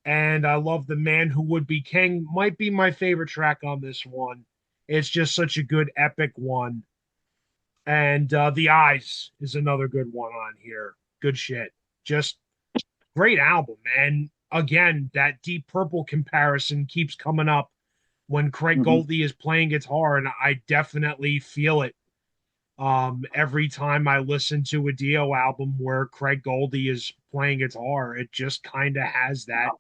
And I love The Man Who Would Be King, might be my favorite track on this one. It's just such a good epic one. And The Eyes is another good one on here. Good shit. Just great album. And again, that Deep Purple comparison keeps coming up when Craig Hmm. Goldie is playing guitar, and I definitely feel it every time I listen to a Dio album where Craig Goldie is playing guitar. It just kind of has that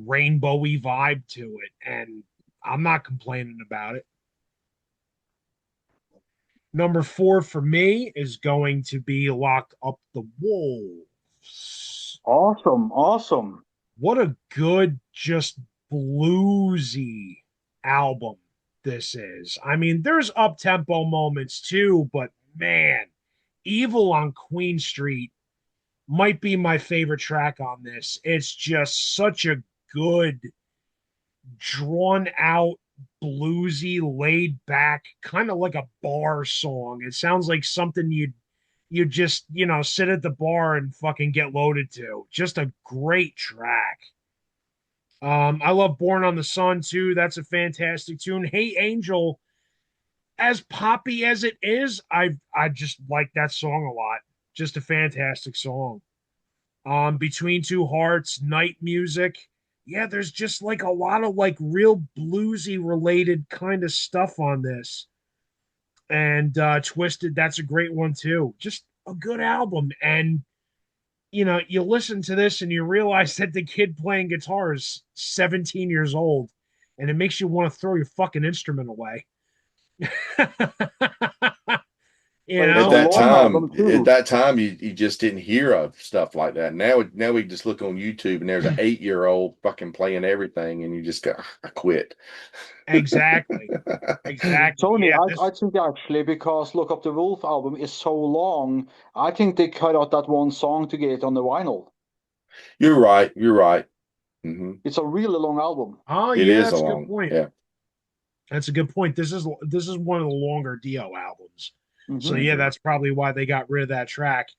rainbowy vibe to it, and I'm not complaining about it. Number four for me is going to be Lock Up the Wolves. Awesome. Awesome. What a good, just bluesy album this is. I mean, there's up tempo moments too, but man, Evil on Queen Street might be my favorite track on this. It's just such a good, drawn out, bluesy, laid back, kind of like a bar song. It sounds like something you just, sit at the bar and fucking get loaded to. Just a great track. I love Born on the Sun too. That's a fantastic tune. Hey Angel, as poppy as it is, I just like that song a lot. Just a fantastic song. Between Two Hearts, Night Music. Yeah, there's just like a lot of like real bluesy related kind of stuff on this. And Twisted, that's a great one too. Just a good album. And you listen to this and you realize that the kid playing guitar is 17 years old, and it makes you want to throw your fucking instrument away. You But it's At a know, that long time, album too. you just didn't hear of stuff like that. Now we just look on YouTube and there's an 8-year-old fucking playing everything, and you just go, I quit. exactly, exactly. Tony, Yeah, I think actually because Look Up the Wolf album is so long, I think they cut out that one song to get it on the vinyl. You're right. You're right. Hmm. It's a really long album. oh It yeah, is a that's a good long, point. yeah. That's a good point. This is one of the longer Dio albums. So Hmm. yeah, Hmm. that's probably why they got rid of that track.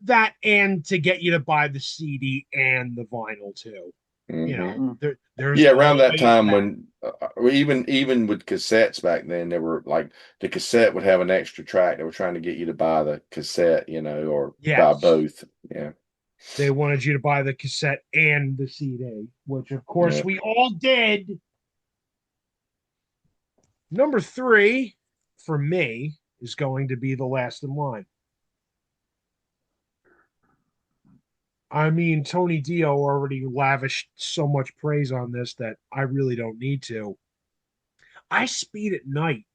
That and to get you to buy the CD and the vinyl too. You Hmm. know, there's Yeah, around that always time that. when even with cassettes back then, they were like the cassette would have an extra track. They were trying to get you to buy the cassette, or buy Yes. both. Yeah, They wanted you to buy the cassette and the CD, which of course yeah. we all did. Number three for me is going to be The Last in Line. I mean, Tony Dio already lavished so much praise on this that I really don't need to. I Speed at Night.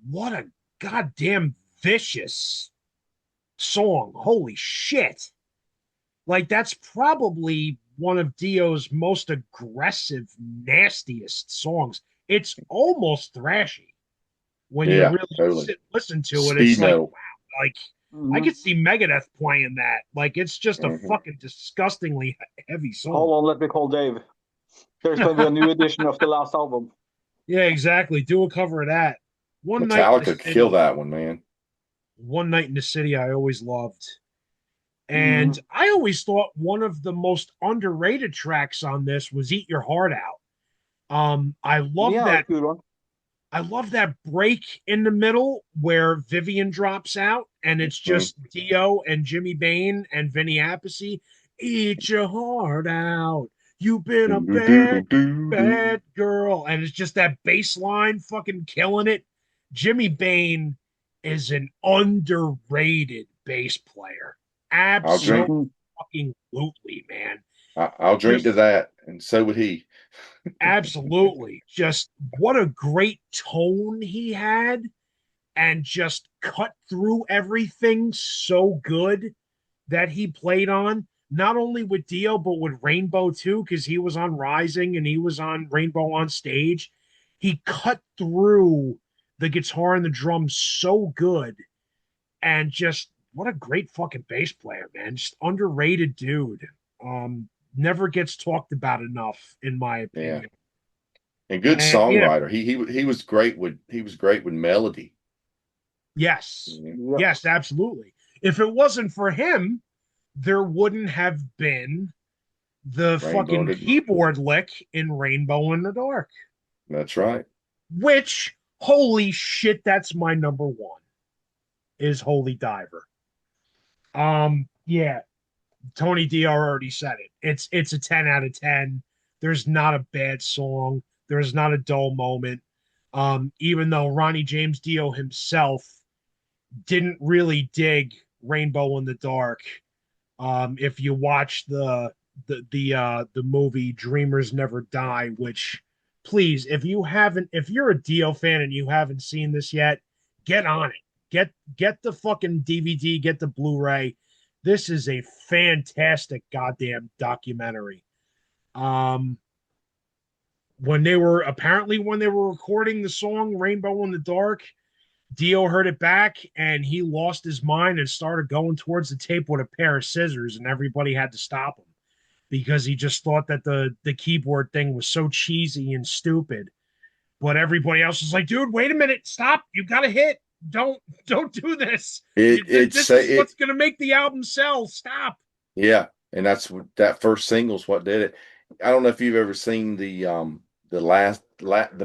What a goddamn vicious song. Holy shit. Like, that's probably one of Dio's most aggressive, nastiest songs. It's almost thrashy when you Yeah, really totally. sit and listen to it. It's Speed like, metal. wow, like I Hmm. could see Megadeth playing that. Like, it's just a Hmm. fucking disgustingly heavy song. Hold on, let me call Dave. There's going to be a new edition of the last album. Yeah, exactly. Do a cover of that. One Night in the Metallica could kill City. that one, man. One Night in the City, I always loved. And Hmm. I always thought one of the most underrated tracks on this was Eat Your Heart Out. I love Yeah, that. that's a good one. I love that break in the middle where Vivian drops out and it's Mhm. just Dio and Jimmy Bain and Vinny Appice. Eat your heart out. You've been a Do, do, do, bad, do, do. bad girl. And it's just that bass line fucking killing it. Jimmy Bain is an underrated bass player. I'll drink. Absolutely, Hmm. man. I'll drink to Just that, and so would he. absolutely. Just what a great tone he had and just cut through everything so good that he played on, not only with Dio, but with Rainbow too, because he was on Rising and he was on Rainbow on stage. He cut through the guitar and the drums so good. And just what a great fucking bass player, man. Just underrated dude. Never gets talked about enough, in my Yeah, opinion. and good And yeah, songwriter. He was great with melody. yes, Yeah. Yeah. yes, absolutely. If it wasn't for him, there wouldn't have been the Rainbow. fucking keyboard lick in Rainbow in the Dark, That's right. which, holy shit, that's my number one, is Holy Diver. Yeah, Tony Dio already said it. It's a 10 out of 10. There's not a bad song. There's not a dull moment. Even though Ronnie James Dio himself didn't really dig Rainbow in the Dark. If you watch the movie Dreamers Never Die, which please, if you're a Dio fan and you haven't seen this yet, get on it. Get the fucking DVD, get the Blu-ray. This is a fantastic goddamn documentary. Um, when they were recording the song Rainbow in the Dark, Dio heard it back and he lost his mind and started going towards the tape with a pair of scissors, and everybody had to stop him because he just thought that the keyboard thing was so cheesy and stupid. But everybody else was like, "Dude, wait a minute, stop! You got to hit! Don't do this! This is It what's gonna make the album sell! Stop!" Yeah, and that first single's what did it. I don't know if you've ever seen the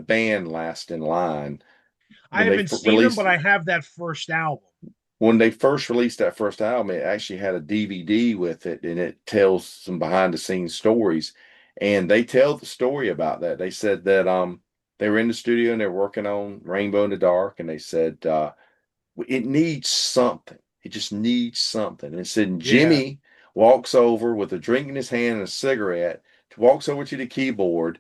band Last in Line I when they haven't seen them, released but I have that first album. when they first released that first album. It actually had a DVD with it, and it tells some behind the scenes stories. And they tell the story about that. They said that they were in the studio and they're working on Rainbow in the Dark, and they said it needs something. It just needs something. And it said Yeah, Jimmy walks over with a drink in his hand and a cigarette, walks over to the keyboard,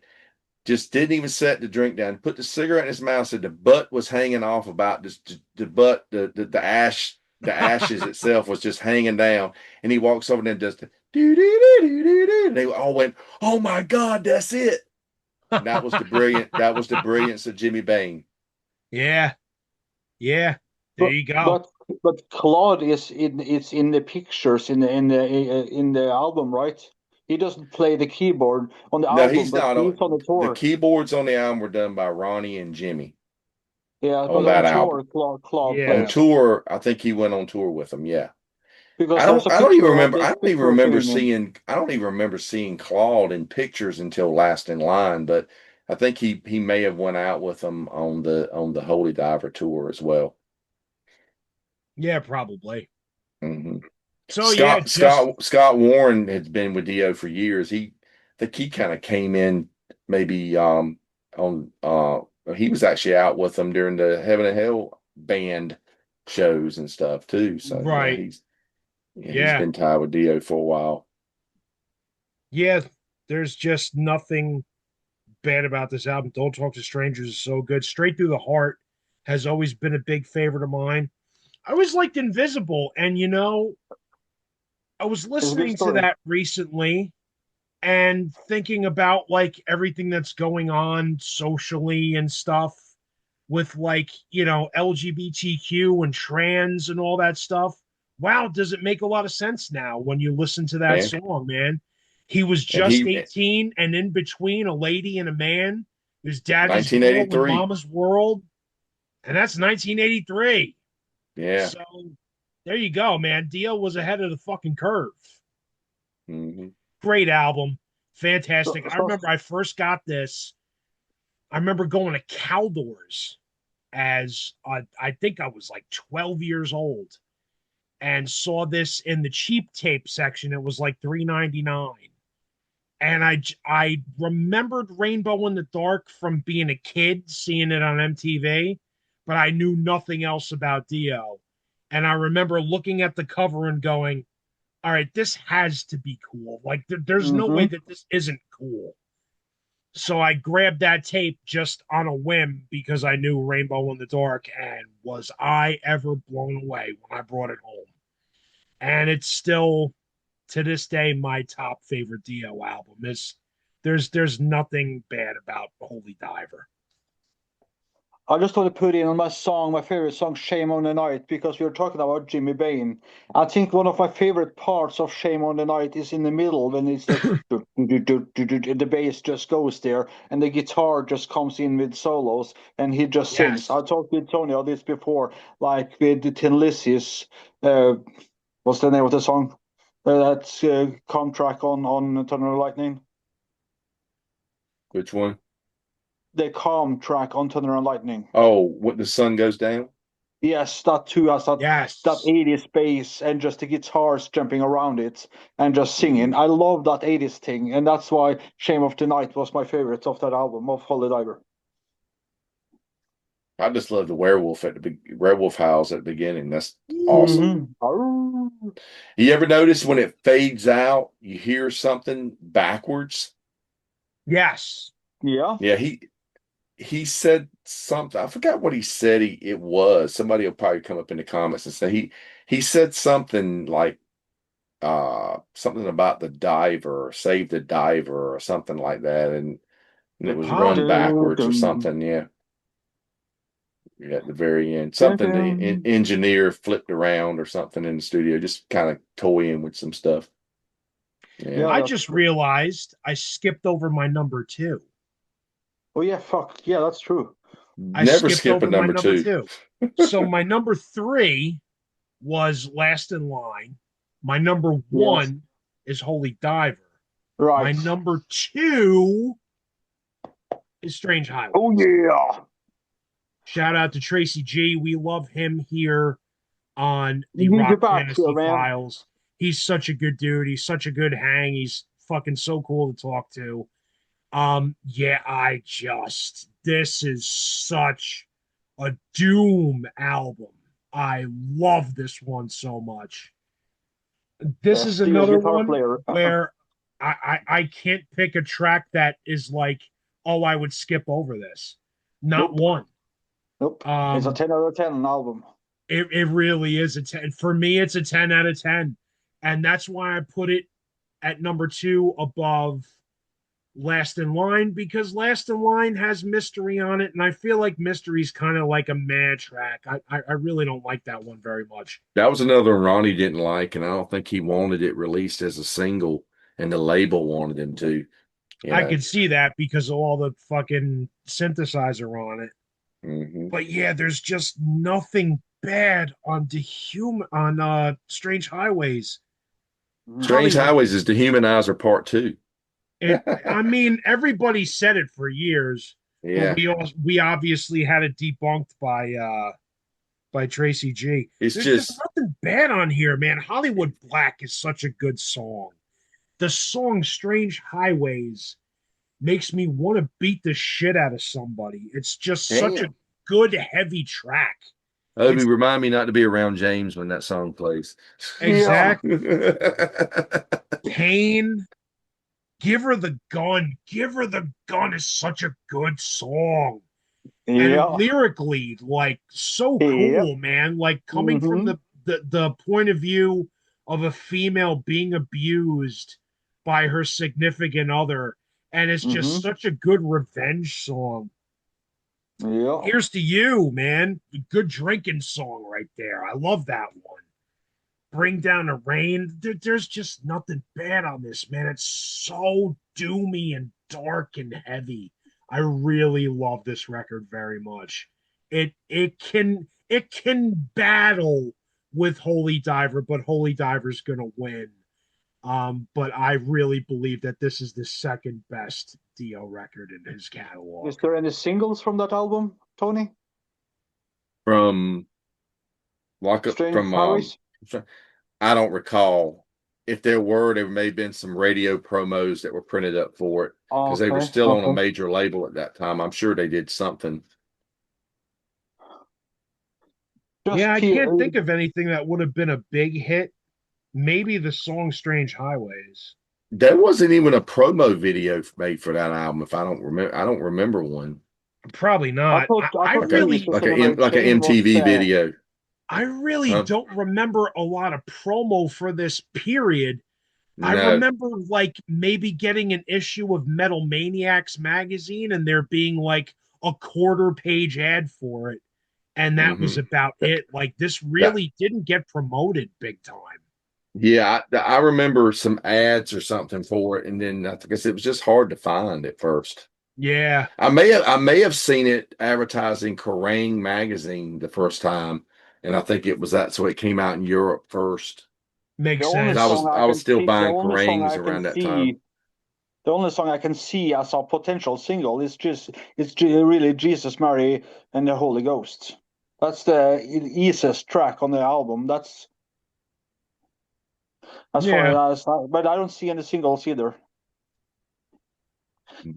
just didn't even set the drink down. Put the cigarette in his mouth. Said the butt was hanging off about just the butt, the ash, the ashes itself was just hanging down. And he walks over there and does the do do do do do do. And they all went, "Oh my God, that's it!" And that was the brilliant. That was the brilliance of Jimmy Bain. Yeah, yeah. There But you go. but but Claude is in the pictures in the album, right? He doesn't play the keyboard on the No, album, he's but not. he's on the The tour. keyboards on the album were done by Ronnie and Jimmy Yeah, on but on that album. tour, Claude On Yeah. plays tour, I think he went on tour with them. Yeah. because there's a I don't even picture of remember. this I don't even picture of remember him. seeing. I don't even remember seeing Claude in pictures until Last in Line. But I think he may have went out with them on the Holy Diver tour as well. Yeah, probably. Hmm. So yeah, just Scott Warren has been with Dio for years. I think he kind of came in maybe on he was actually out with them during the Heaven and Hell band shows and stuff too. So yeah, right. he's Yeah. been tied with Dio for a while. Yeah. There's just nothing bad about this album. Don't Talk to Strangers is so good. Straight Through the Heart has always been a big favorite of mine. I always liked Invisible, and I was It's a good listening to story. that recently and thinking about like everything that's going on socially and stuff with like, LGBTQ and trans and all that stuff. Wow, does it make a lot of sense now when you listen to that Yeah, song, man? He was and just he 18 and in between a lady and a man. His daddy's world and 1983. mama's world. And that's 1983. Yeah. So there you go, man. Dio was ahead of the fucking curve. Hmm. Great album. So, Fantastic. I so remember I first got this. I remember going to Caldors as I think I was like 12 years old and saw this in the cheap tape section. It was like 3.99. And I remembered Rainbow in the Dark from being a kid, seeing it on MTV, but I knew nothing else about Dio. And I remember looking at the cover and going, all right, this has to be cool. Like, there's no way hmm that this isn't cool. So I grabbed that tape just on a whim because I knew Rainbow in the Dark, and was I ever blown away when I brought it home. And it's still to this day my top favorite Dio album. Is there's nothing bad about Holy Diver. I just want to put in on my song, my favorite song, "Shame on the Night," because we were talking about Jimmy Bain. I think one of my favorite parts of "Shame on the Night" is in the middle when it's like the bass just goes there and the guitar just comes in with solos and he just sings. Yes. I talked with Tony on this before, like with the Tin Lizzy's, uh, what's the name of the song? That's contract on Thunder and Lightning. Which one? The calm track on Thunder and Lightning. Oh, what the sun goes down. Yes, that too has that Yes. 80s bass and just the guitars jumping around it and just singing. Hmm. I love that 80s thing, and that's why Shame of the Night was my favorite of that album of Holy Diver. I just love the werewolf howls at the beginning. That's awesome. Mm-hmm. You ever notice when it fades out, you hear something backwards? Yes. Yeah. Yeah, he said something. I forgot what he said it was. Somebody will probably come up in the comments and say he said something like something about the diver or save the diver or something like that, and The it was run pond. Dun, backwards or dun, something. Yeah. Yeah, at the very end. dun, Something the dun. engineer flipped around or something in the studio, just kind of toying with some stuff. Yeah. Yeah, I that's just true. realized I skipped over my number two. Oh yeah, fuck. Yeah, that's true. I Never skipped skip a over my number number two. two. So my number three was Last in Line. My number Yes. one is Holy Diver. My Right. number two is Strange Oh Highways. yeah. Shout out to Tracy G. We love him here on We the need you Rock back here, Fantasy man. Files. He's such a good dude. He's such a good hang. He's fucking so cool to talk to. Yeah, this is such a Doom album. I love this one so much. This is Steel another guitar one player. where I can't pick a track that is like oh, I would skip over this. Not Nope. one. Nope. It's a 10 out of 10 album. It really is a 10. For me, it's a 10 out of 10. And that's why I put it at number 2 above Last in Line, because Last in Line has Mystery on it, and I feel like Mystery's kind of like a mad track. I really don't like that one very much. That was another one Ronnie didn't like, and I don't think he wanted it released as a single, and the label wanted him to, you I know. could see that because of all the fucking synthesizer on it. Hmm. But yeah, there's just nothing bad on Strange Highways. Strange Hollywood. Highways is Dehumanizer Part 2. I mean, everybody said it for years, but Yeah. we obviously had it debunked by Tracy G. It's There's just just nothing bad on here, man. Hollywood Black is such a good song. The song Strange Highways makes me want to beat the shit out of somebody. It's just such a damn. good heavy track. Obi, It's remind me not to be around James when that song plays. Yeah. exact pain. Give her the gun. Give her the gun is such a good song. And Yeah. lyrically, like so Yep. cool, man. Like coming from Mm-hmm. the point of view of a female being abused by her significant other. And it's just Mm-hmm. such a good revenge song. Yeah. Here's to you, man. A good drinking song right there. I love that one. Bring Down the Rain. There's just nothing bad on this, man. It's so doomy and dark and heavy. I really love this record very much. It can battle with Holy Diver, but Holy Diver's gonna win. But I really believe that this is the second best Dio record in his Is catalog. there any singles from that album, Tony? From Strange from Highways? I don't recall. If there may have been some radio promos that were printed up for it because they were Okay. still on a Okay. major label at that time. I'm sure they did something. Yeah, Just I here. can't think of anything that would have been a big hit. Maybe the song Strange Highways. There wasn't even a promo video made for that album. If I don't remember, I don't remember one. Probably I not. thought I I thought Like a maybe really she said like like an Jane was MTV video. I really Huh? don't remember a lot of promo for this period. I No. remember like maybe getting an issue of Metal Maniacs magazine and there being like a quarter page ad for it. And that was Hmm. about it. Like this That really didn't get promoted big time. yeah, I remember some ads or something for it, and then I guess it was just hard to find at first. Yeah, I may have seen it advertised in Kerrang magazine the first time, and I think it was that so it came out in Europe first. makes Because sense. I was still the buying only song Kerrangs I can around that time. see the only song I can see as a potential single is just really Jesus, Mary, and the Holy Ghost. That's the easiest track on the album. That's as Yeah. far as, but I don't see any singles either.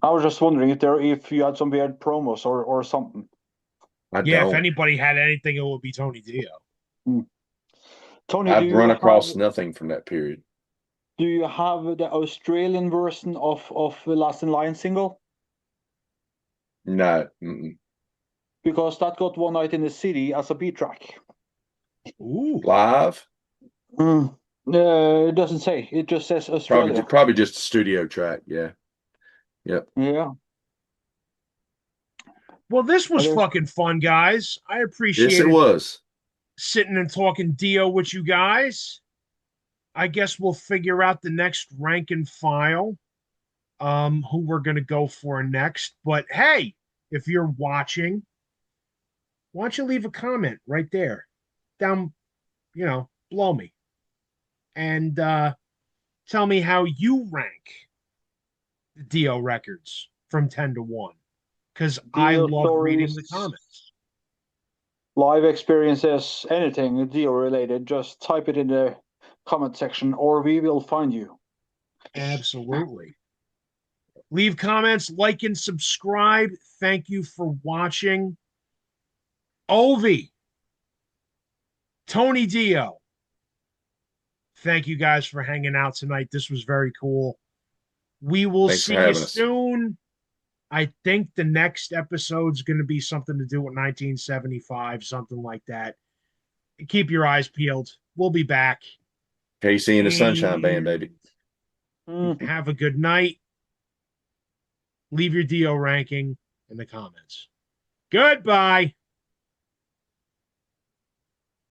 I was just wondering if you had some weird promos or something. I Yeah, if don't. anybody had anything, it would be Tony Dio. Hmm. Tony, I've run across nothing from that period. do you have the Australian version of the Last in Line single? No. Mm-mm. Because that got One Night in the City as a B track. Ooh. Live? Mm. It doesn't say. It just says Australia. Probably just a studio track. Yeah. Yep. Yeah. Well, this was And there's fucking fun, guys. I Yes, it appreciated was. sitting and talking Dio with you guys. I guess we'll figure out the next rank and file, who we're gonna go for next. But hey, if you're watching, why don't you leave a comment right there, down, below me, and tell me how you rank the Dio records from 10 to 1, because I Dio love reading the stories, comments. live experiences, anything Dio related, just type it in the comment section or we will find you. Absolutely. Leave comments, like, and subscribe. Thank you for watching. Ovi, Tony Dio, thank you guys for hanging out tonight. This was very cool. We will Thanks for see you having us. soon. I think the next episode's going to be something to do with 1975, something like that. Keep your eyes peeled. We'll be back. KC and the Sunshine Band, And baby. have a good night. Leave your Dio ranking in the comments. Goodbye.